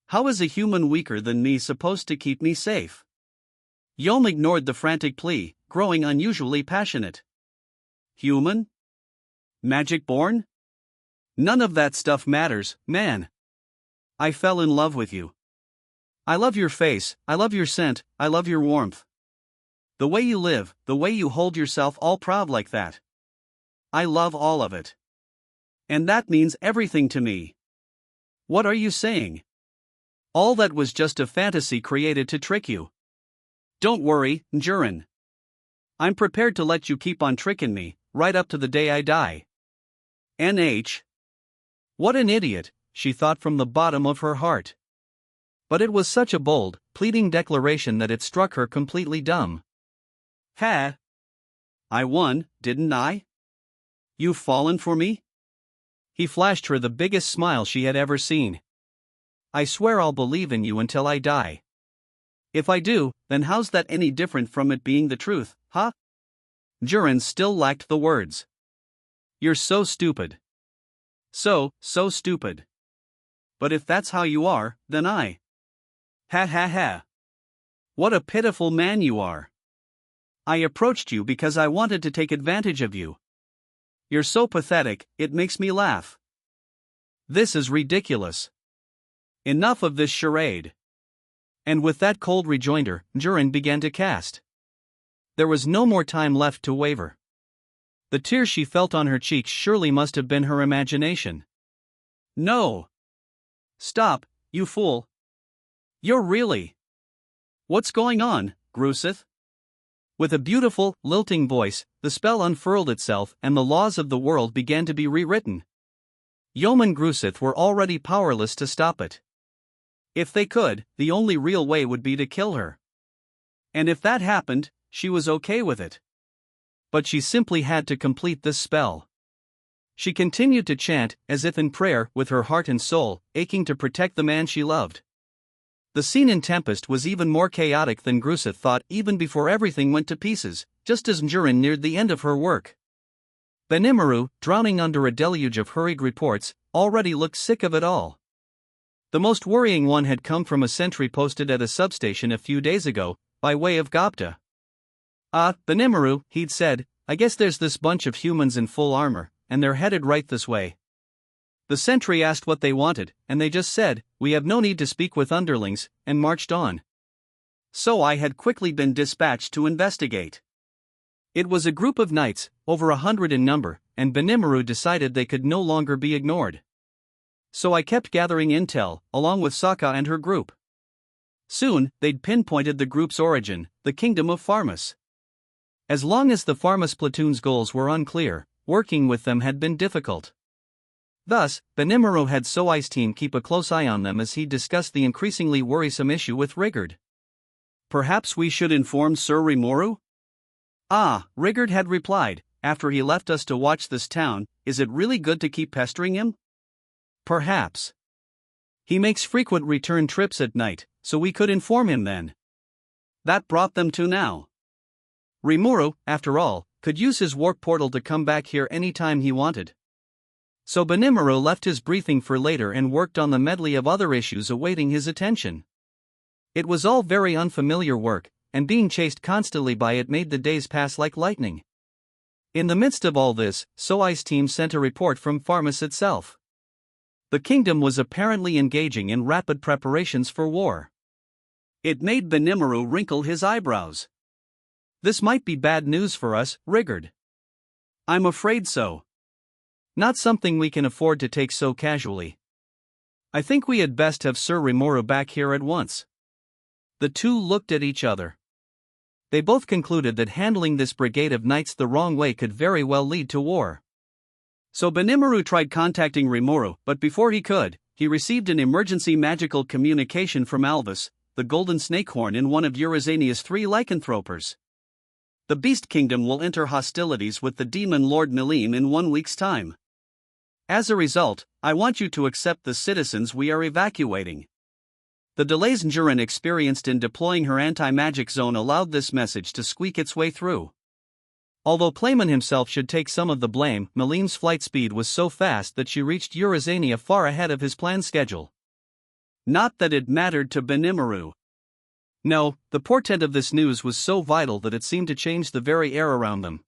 How is a human weaker than me supposed to keep me safe? Yom ignored the frantic plea, growing unusually passionate. Human? Magic-born? None of that stuff matters, man. I fell in love with you. I love your face, I love your scent, I love your warmth. The way you live, the way you hold yourself all proud like that. I love all of it. And that means everything to me. What are you saying? All that was just a fantasy created to trick you. Don't worry, Jurin. I'm prepared to let you keep on tricking me, right up to the day I die. NH. What an idiot, she thought from the bottom of her heart. But it was such a bold, pleading declaration that it struck her completely dumb. Ha! I won, didn't I? You've fallen for me? He flashed her the biggest smile she had ever seen. I swear I'll believe in you until I die. If I do, then how's that any different from it being the truth, huh? Jurin still lacked the words. You're so stupid. So stupid. But if that's how you are, then I. Ha ha ha. What a pitiful man you are. I approached you because I wanted to take advantage of you. You're so pathetic, it makes me laugh. This is ridiculous. Enough of this charade. And with that cold rejoinder, Jurin began to cast. There was no more time left to waver. The tears she felt on her cheeks surely must have been her imagination. No. Stop, you fool. You're really. What's going on, Grusith? With a beautiful, lilting voice, the spell unfurled itself and the laws of the world began to be rewritten. Yeoman Grusith were already powerless to stop it. If they could, the only real way would be to kill her. And if that happened, she was okay with it. But she simply had to complete this spell. She continued to chant, as if in prayer, with her heart and soul, aching to protect the man she loved. The scene in Tempest was even more chaotic than Grusith thought even before everything went to pieces, just as Jurin neared the end of her work. Benimaru, drowning under a deluge of hurried reports, already looked sick of it all. The most worrying one had come from a sentry posted at a substation a few days ago, by way of Datta. Benimaru, he'd said, I guess there's this bunch of humans in full armor, and they're headed right this way. The sentry asked what they wanted, and they just said, we have no need to speak with underlings, and marched on. So I had quickly been dispatched to investigate. It was a group of knights, over 100 in number, and Benimaru decided they could no longer be ignored. So I kept gathering intel, along with Sokka and her group. Soon, they'd pinpointed the group's origin, the kingdom of Pharmus. As long as the Pharmus platoon's goals were unclear, working with them had been difficult. Thus, Benimaru had Soi's team keep a close eye on them as he discussed the increasingly worrisome issue with Rigurd. Perhaps we should inform Sir Rimuru? Rigurd had replied, after he left us to watch this town, is it really good to keep pestering him? Perhaps. He makes frequent return trips at night, so we could inform him then. That brought them to now. Rimuru, after all, could use his warp portal to come back here anytime he wanted. So Benimaru left his briefing for later and worked on the medley of other issues awaiting his attention. It was all very unfamiliar work, and being chased constantly by it made the days pass like lightning. In the midst of all this, Soi's team sent a report from Pharmus itself. The kingdom was apparently engaging in rapid preparations for war. It made Benimaru wrinkle his eyebrows. This might be bad news for us, Rigurd. I'm afraid so. Not something we can afford to take so casually. I think we had best have Sir Rimuru back here at once. The two looked at each other. They both concluded that handling this brigade of knights the wrong way could very well lead to war. So Benimaru tried contacting Rimuru, but before he could, he received an emergency magical communication from Alvis, the golden snakehorn in one of Eurazania's 3 lycanthropers. The Beast Kingdom will enter hostilities with the demon Lord Milim in 1 week's time. As a result, I want you to accept the citizens we are evacuating. The delays Jurin experienced in deploying her anti-magic zone allowed this message to squeak its way through. Although Playman himself should take some of the blame, Milim's flight speed was so fast that she reached Eurazania far ahead of his planned schedule. Not that it mattered to Benimaru. No, the portent of this news was so vital that it seemed to change the very air around them.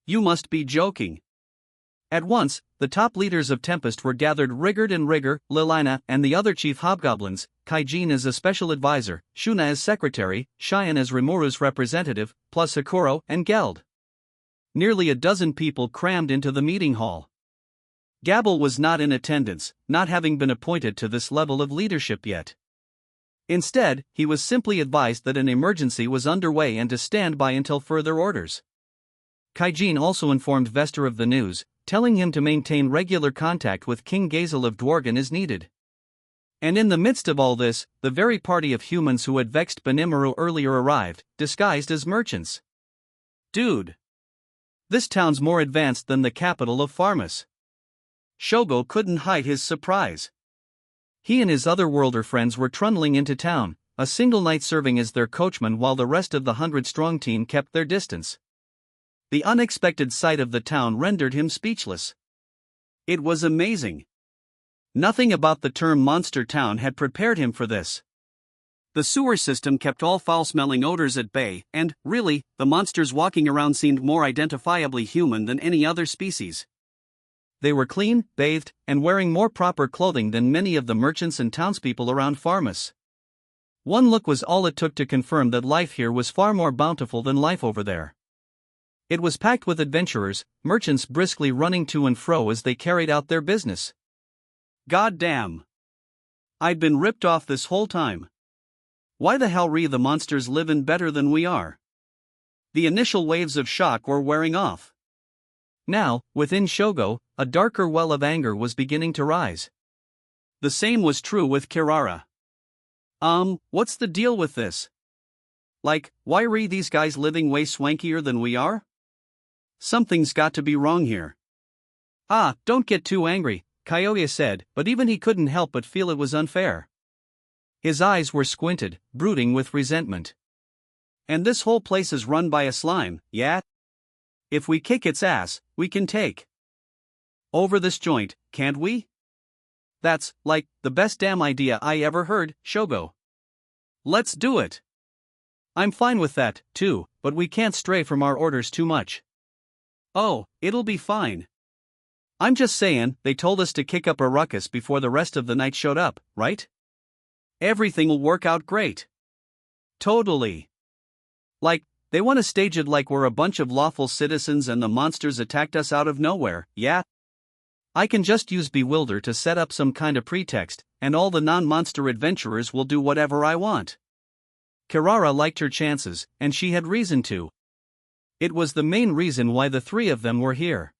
You must be joking. At once, the top leaders of Tempest were gathered: Rigurd and Rigor, Lilina, and the other chief hobgoblins, Kaijin as a special advisor, Shuna as secretary, Cheyenne as Rimuru's representative, plus Hakuro and Geld. Nearly a dozen people crammed into the meeting hall. Gabble was not in attendance, not having been appointed to this level of leadership yet. Instead, he was simply advised that an emergency was underway and to stand by until further orders. Kaijin also informed Vester of the news, telling him to maintain regular contact with King Gazel of Dworgen as needed. And in the midst of all this, the very party of humans who had vexed Benimaru earlier arrived, disguised as merchants. Dude! This town's more advanced than the capital of Farmus. Shogo couldn't hide his surprise. He and his otherworlder friends were trundling into town, a single knight serving as their coachman while the rest of the 100-strong team kept their distance. The unexpected sight of the town rendered him speechless. It was amazing. Nothing about the term monster town had prepared him for this. The sewer system kept all foul-smelling odors at bay, and, really, the monsters walking around seemed more identifiably human than any other species. They were clean, bathed, and wearing more proper clothing than many of the merchants and townspeople around Farmus. One look was all it took to confirm that life here was far more bountiful than life over there. It was packed with adventurers, merchants briskly running to and fro as they carried out their business. God damn! I'd been ripped off this whole time. Why the hell the monsters livin' better than we are? The initial waves of shock were wearing off. Now, within Shogo, a darker well of anger was beginning to rise. The same was true with Kirara. What's the deal with this? Like, why are these guys living way swankier than we are? Something's got to be wrong here. Don't get too angry, Kyoya said, but even he couldn't help but feel it was unfair. His eyes were squinted, brooding with resentment. And this whole place is run by a slime, yeah? If we kick its ass, we can take over this joint, can't we? That's, like, the best damn idea I ever heard, Shogo. Let's do it. I'm fine with that, too, but we can't stray from our orders too much. Oh, it'll be fine. I'm just saying, they told us to kick up a ruckus before the rest of the night showed up, right? Everything will work out great. Totally. Like, they want to stage it like we're a bunch of lawful citizens and the monsters attacked us out of nowhere, yeah? I can just use Bewilder to set up some kind of pretext, and all the non-monster adventurers will do whatever I want. Kirara liked her chances, and she had reason to. It was the main reason why the three of them were here.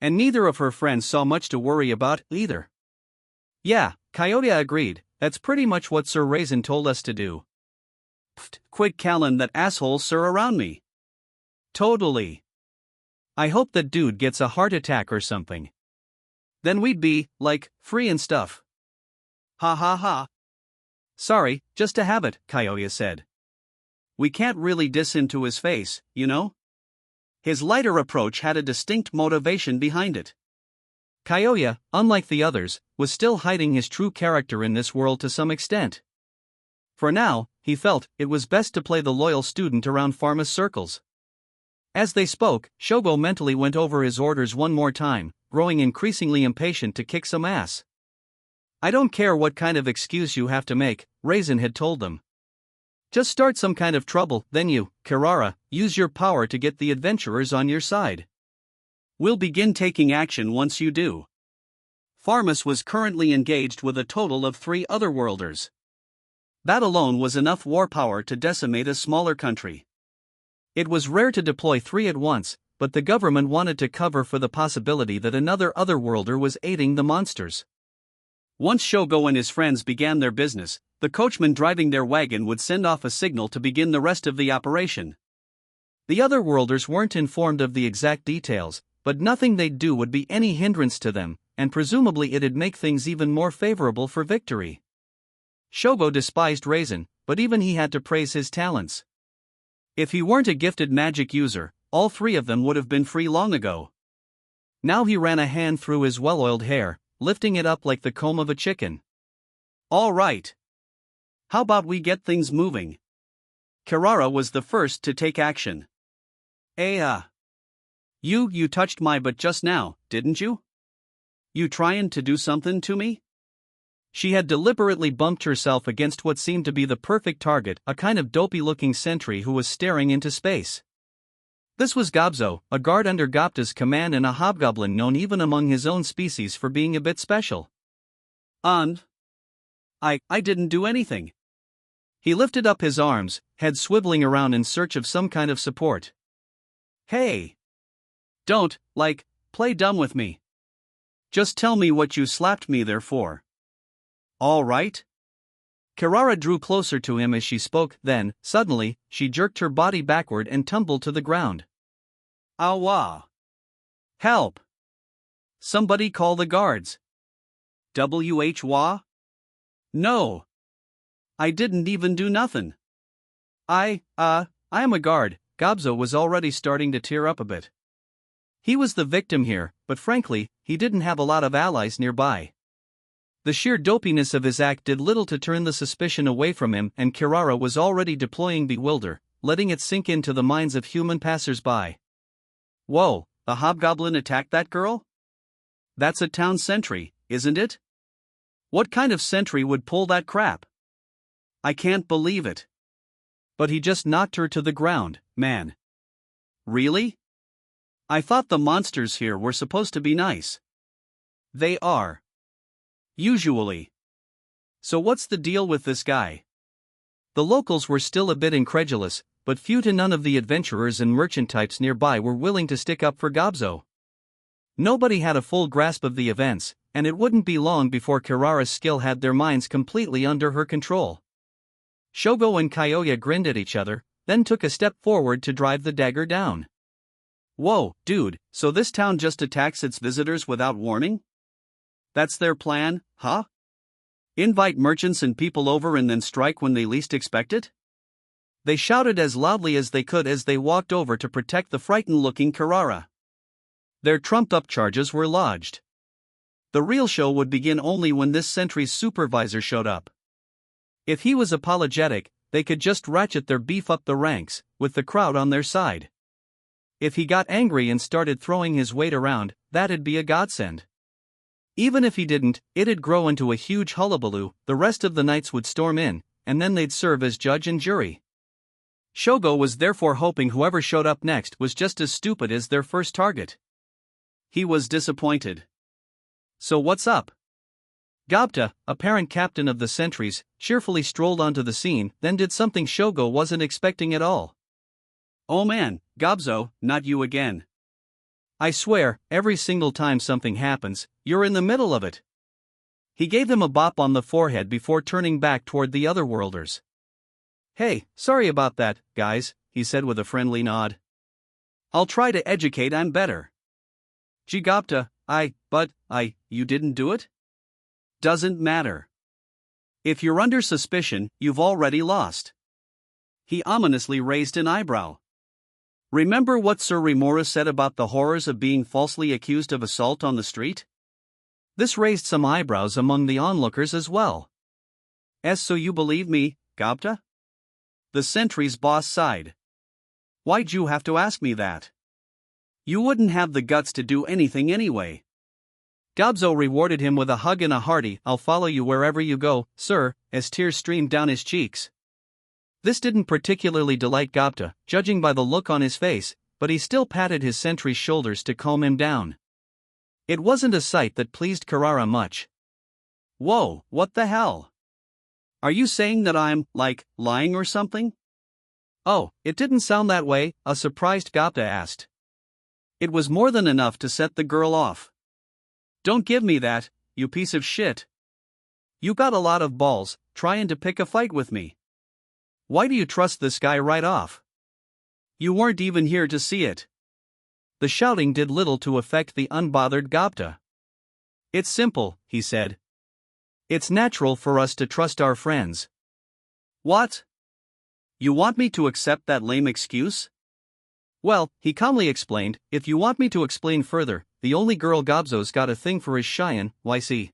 And neither of her friends saw much to worry about, either. Yeah, Kyoya agreed, that's pretty much what Sir Raisin told us to do. Pfft, quit calling that asshole sir around me. Totally. I hope that dude gets a heart attack or something. Then we'd be, like, free and stuff. Ha ha ha. Sorry, just a habit, Kyoya said. We can't really diss him to his face, you know? His lighter approach had a distinct motivation behind it. Kyoya, unlike the others, was still hiding his true character in this world to some extent. For now, he felt it was best to play the loyal student around Farmus circles. As they spoke, Shogo mentally went over his orders one more time, growing increasingly impatient to kick some ass. I don't care what kind of excuse you have to make, Raisin had told them. Just start some kind of trouble, then you, Kirara, use your power to get the adventurers on your side. We'll begin taking action once you do. Farmus was currently engaged with a total of 3 otherworlders. That alone was enough war power to decimate a smaller country. It was rare to deploy 3 at once, but the government wanted to cover for the possibility that another otherworlder was aiding the monsters. Once Shogo and his friends began their business, the coachman driving their wagon would send off a signal to begin the rest of the operation. The otherworlders weren't informed of the exact details, but nothing they'd do would be any hindrance to them, and presumably it'd make things even more favorable for victory. Shogo despised Raisin, but even he had to praise his talents. If he weren't a gifted magic user, all 3 of them would have been free long ago. Now he ran a hand through his well-oiled hair, lifting it up like the comb of a chicken. All right. How about we get things moving? Kirara was the first to take action. You touched my butt just now, didn't you? You tryin' to do something to me? She had deliberately bumped herself against what seemed to be the perfect target, a kind of dopey-looking sentry who was staring into space. This was Gobzo, a guard under Gopta's command and a hobgoblin known even among his own species for being a bit special. I didn't do anything. He lifted up his arms, head swiveling around in search of some kind of support. Hey! Don't, play dumb with me. Just tell me what you slapped me there for. All right? Kirara drew closer to him as she spoke, then, suddenly, she jerked her body backward and tumbled to the ground. Awa! Help! Somebody call the guards. Wh-Wah? No! I didn't even do nothing. I am a guard. Gobzo was already starting to tear up a bit. He was the victim here, but frankly, he didn't have a lot of allies nearby. The sheer dopiness of his act did little to turn the suspicion away from him, and Kirara was already deploying Bewilder, letting it sink into the minds of human passers-by. Whoa, the hobgoblin attacked that girl? That's a town sentry, isn't it? What kind of sentry would pull that crap? I can't believe it. But he just knocked her to the ground, man. Really? I thought the monsters here were supposed to be nice. They are. Usually. So what's the deal with this guy? The locals were still a bit incredulous, but few to none of the adventurers and merchant types nearby were willing to stick up for Gobzo. Nobody had a full grasp of the events, and it wouldn't be long before Kirara's skill had their minds completely under her control. Shogo and Kyoya grinned at each other, then took a step forward to drive the dagger down. Whoa, dude, so this town just attacks its visitors without warning? That's their plan, huh? Invite merchants and people over and then strike when they least expect it? They shouted as loudly as they could as they walked over to protect the frightened-looking Kirara. Their trumped-up charges were lodged. The real show would begin only when this sentry's supervisor showed up. If he was apologetic, they could just ratchet their beef up the ranks, with the crowd on their side. If he got angry and started throwing his weight around, that'd be a godsend. Even if he didn't, it'd grow into a huge hullabaloo. The rest of the knights would storm in, and then they'd serve as judge and jury. Shogo was therefore hoping whoever showed up next was just as stupid as their first target. He was disappointed. So what's up? Datta, apparent captain of the sentries, cheerfully strolled onto the scene, then did something Shogo wasn't expecting at all. Oh man, Gobzo, not you again. I swear, every single time something happens, you're in the middle of it. He gave them a bop on the forehead before turning back toward the otherworlders. Hey, sorry about that, guys, he said with a friendly nod. I'll try to educate I'm better. Gee Datta, you didn't do it? Doesn't matter. If you're under suspicion, you've already lost. He ominously raised an eyebrow. Remember what Sir Rimuru said about the horrors of being falsely accused of assault on the street? This raised some eyebrows among the onlookers as well. So you believe me, Datta? The sentry's boss sighed. Why'd you have to ask me that? You wouldn't have the guts to do anything anyway. Gobzo rewarded him with a hug and a hearty "I'll follow you wherever you go, sir," as tears streamed down his cheeks. This didn't particularly delight Datta, judging by the look on his face, but he still patted his sentry's shoulders to calm him down. It wasn't a sight that pleased Kirara much. Whoa, what the hell? Are you saying that I'm, lying or something? Oh, it didn't sound that way, a surprised Datta asked. It was more than enough to set the girl off. Don't give me that, you piece of shit. You got a lot of balls, trying to pick a fight with me. Why do you trust this guy right off? You weren't even here to see it. The shouting did little to affect the unbothered Datta. It's simple, he said. It's natural for us to trust our friends. What? You want me to accept that lame excuse? Well, he calmly explained, if you want me to explain further, the only girl Gobzo's got a thing for is Cheyenne, YC.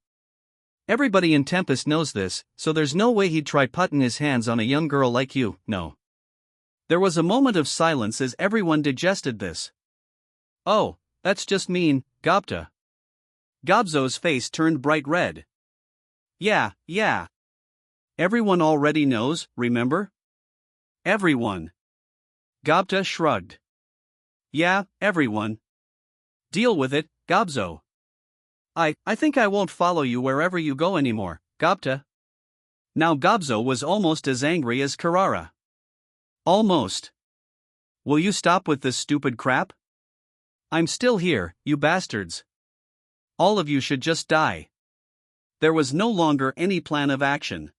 Everybody in Tempest knows this, so there's no way he'd try putting his hands on a young girl like you, no. There was a moment of silence as everyone digested this. Oh, that's just mean, Datta. Gobzo's face turned bright red. Yeah. Everyone already knows, remember? Everyone. Datta shrugged. Yeah, everyone. Deal with it, Gobzo. I think I won't follow you wherever you go anymore, Datta. Now Gobzo was almost as angry as Kirara. Almost. Will you stop with this stupid crap? I'm still here, you bastards. All of you should just die. There was no longer any plan of action.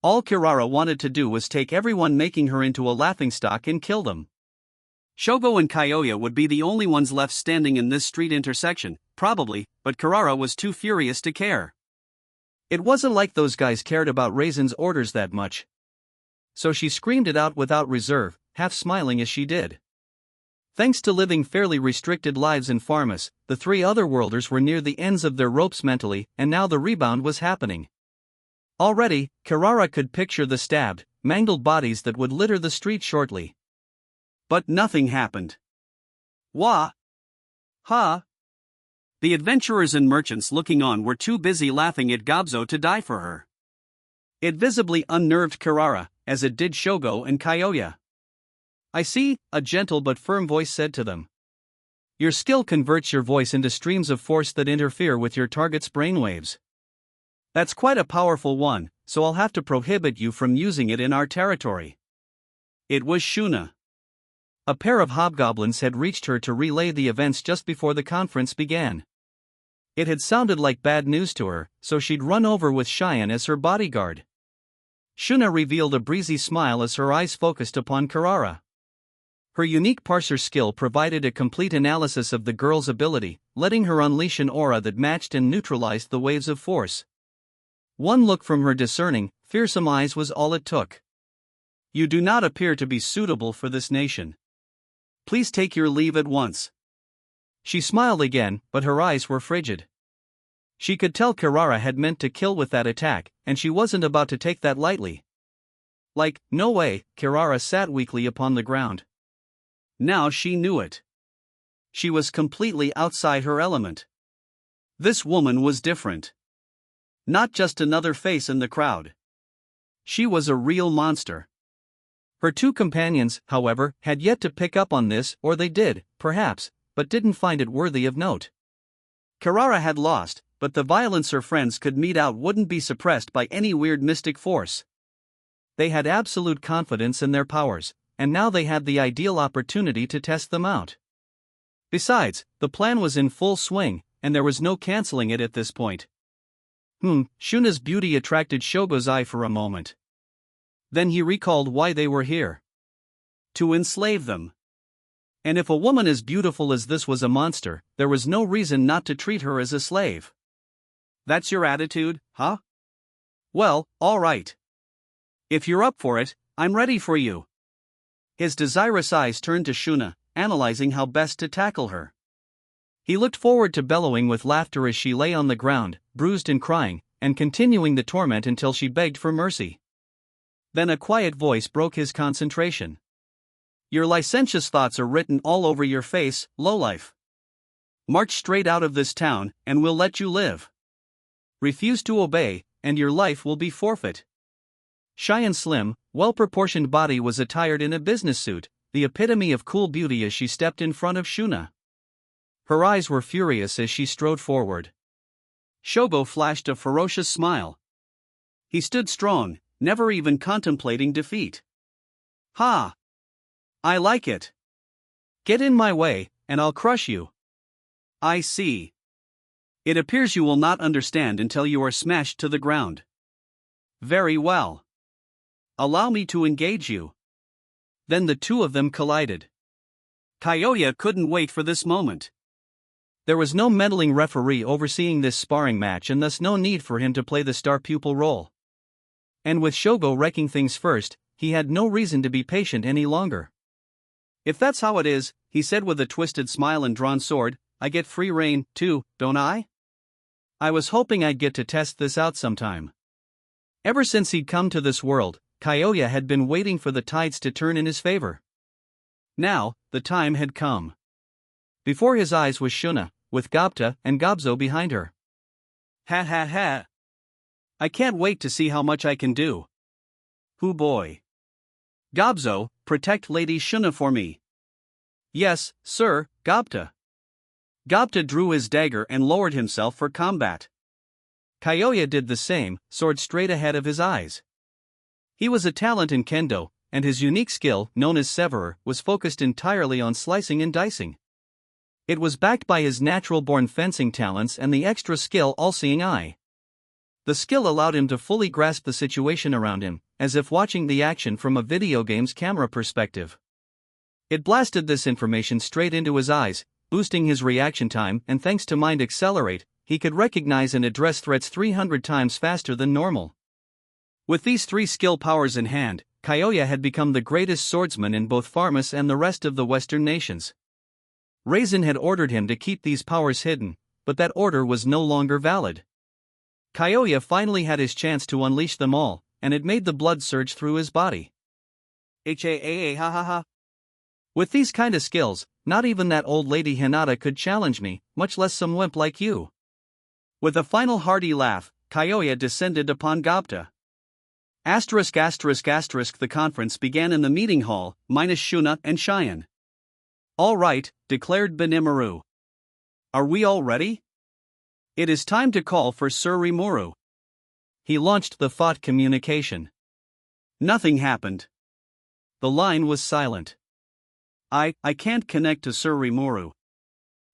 All Kirara wanted to do was take everyone, making her into a laughingstock, and kill them. Shogo and Kyoya would be the only ones left standing in this street intersection, probably, but Kirara was too furious to care. It wasn't like those guys cared about Raisin's orders that much. So she screamed it out without reserve, half smiling as she did. Thanks to living fairly restricted lives in Pharmus, the three otherworlders were near the ends of their ropes mentally, and now the rebound was happening. Already, Kirara could picture the stabbed, mangled bodies that would litter the street shortly. But nothing happened. Wah! Ha! The adventurers and merchants looking on were too busy laughing at Gobzo to die for her. It visibly unnerved Kirara, as it did Shogo and Kyoya. I see, a gentle but firm voice said to them. Your skill converts your voice into streams of force that interfere with your target's brainwaves. That's quite a powerful one, so I'll have to prohibit you from using it in our territory. It was Shuna. A pair of hobgoblins had reached her to relay the events just before the conference began. It had sounded like bad news to her, so she'd run over with Cheyenne as her bodyguard. Shuna revealed a breezy smile as her eyes focused upon Kirara. Her unique parser skill provided a complete analysis of the girl's ability, letting her unleash an aura that matched and neutralized the waves of force. One look from her discerning, fearsome eyes was all it took. You do not appear to be suitable for this nation. Please take your leave at once. She smiled again, but her eyes were frigid. She could tell Kirara had meant to kill with that attack, and she wasn't about to take that lightly. Like, no way. Kirara sat weakly upon the ground. Now she knew it. She was completely outside her element. This woman was different. Not just another face in the crowd. She was a real monster. Her two companions, however, had yet to pick up on this, or they did, perhaps, but didn't find it worthy of note. Kirara had lost, but the violence her friends could mete out wouldn't be suppressed by any weird mystic force. They had absolute confidence in their powers, and now they had the ideal opportunity to test them out. Besides, the plan was in full swing, and there was no canceling it at this point. Shuna's beauty attracted Shogo's eye for a moment. Then he recalled why they were here. To enslave them. And if a woman as beautiful as this was a monster, there was no reason not to treat her as a slave. That's your attitude, huh? Well, all right. If you're up for it, I'm ready for you. His desirous eyes turned to Shuna, analyzing how best to tackle her. He looked forward to bellowing with laughter as she lay on the ground, bruised and crying, and continuing the torment until she begged for mercy. Then a quiet voice broke his concentration. Your licentious thoughts are written all over your face, lowlife. March straight out of this town, and we'll let you live. Refuse to obey, and your life will be forfeit. Cheyenne's slim, well-proportioned body was attired in a business suit, the epitome of cool beauty as she stepped in front of Shuna. Her eyes were furious as she strode forward. Shogo flashed a ferocious smile. He stood strong, never even contemplating defeat. Ha! I like it. Get in my way, and I'll crush you. I see. It appears you will not understand until you are smashed to the ground. Very well. Allow me to engage you. Then the two of them collided. Kyoya couldn't wait for this moment. There was no meddling referee overseeing this sparring match, and thus no need for him to play the star pupil role. And with Shogo wrecking things first, he had no reason to be patient any longer. If that's how it is, he said with a twisted smile and drawn sword, I get free rein, too, don't I? I was hoping I'd get to test this out sometime. Ever since he'd come to this world, Kyoya had been waiting for the tides to turn in his favor. Now, the time had come. Before his eyes was Shuna, with Datta and Gobzo behind her. Ha ha ha. I can't wait to see how much I can do. Hoo boy. Gobzo, protect Lady Shuna for me. Yes, sir, Datta. Datta drew his dagger and lowered himself for combat. Kyoya did the same, sword straight ahead of his eyes. He was a talent in kendo, and his unique skill, known as Severer, was focused entirely on slicing and dicing. It was backed by his natural-born fencing talents and the extra skill all-seeing eye. The skill allowed him to fully grasp the situation around him, as if watching the action from a video game's camera perspective. It blasted this information straight into his eyes, boosting his reaction time, and thanks to Mind Accelerate, he could recognize and address threats 300 times faster than normal. With these three skill powers in hand, Kyoya had become the greatest swordsman in both Farmus and the rest of the Western nations. Raisin had ordered him to keep these powers hidden, but that order was no longer valid. Kyoya finally had his chance to unleash them all, and it made the blood surge through his body. Ha ha ha. With these kind of skills, not even that old lady Hinata could challenge me, much less some wimp like you. With a final hearty laugh, Kyoya descended upon Gobta. *****. The conference began in the meeting hall, minus Shuna and Cheyenne. All right, declared Benimaru. Are we all ready? It is time to call for Sir Rimuru. He launched the thought communication. Nothing happened. The line was silent. I can't connect to Sir Rimuru.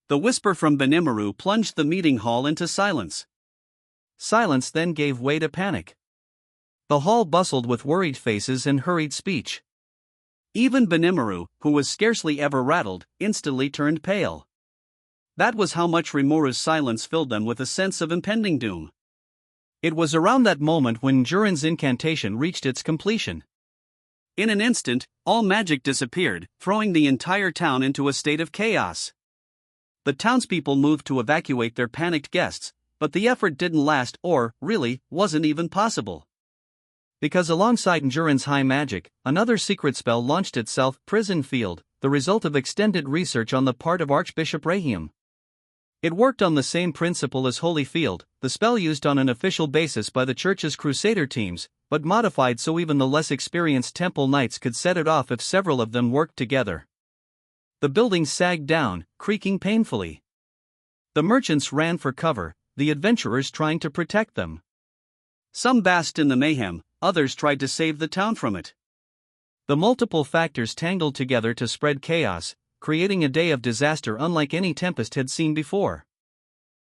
The whisper from Benimaru plunged the meeting hall into silence. Silence then gave way to panic. The hall bustled with worried faces and hurried speech. Even Benimaru, who was scarcely ever rattled, instantly turned pale. That was how much Rimuru's silence filled them with a sense of impending doom. It was around that moment when Jurin's incantation reached its completion. In an instant, all magic disappeared, throwing the entire town into a state of chaos. The townspeople moved to evacuate their panicked guests, but the effort didn't last or, really, wasn't even possible. Because alongside Jurin's high magic, another secret spell launched itself, Prison Field, the result of extended research on the part of Archbishop Rahim. It worked on the same principle as Holy Field, the spell used on an official basis by the church's Crusader teams, but modified so even the less experienced temple knights could set it off if several of them worked together. The building sagged down, creaking painfully. The merchants ran for cover, the adventurers trying to protect them. Some basked in the mayhem, others tried to save the town from it. The multiple factors tangled together to spread chaos, creating a day of disaster unlike any Tempest had seen before.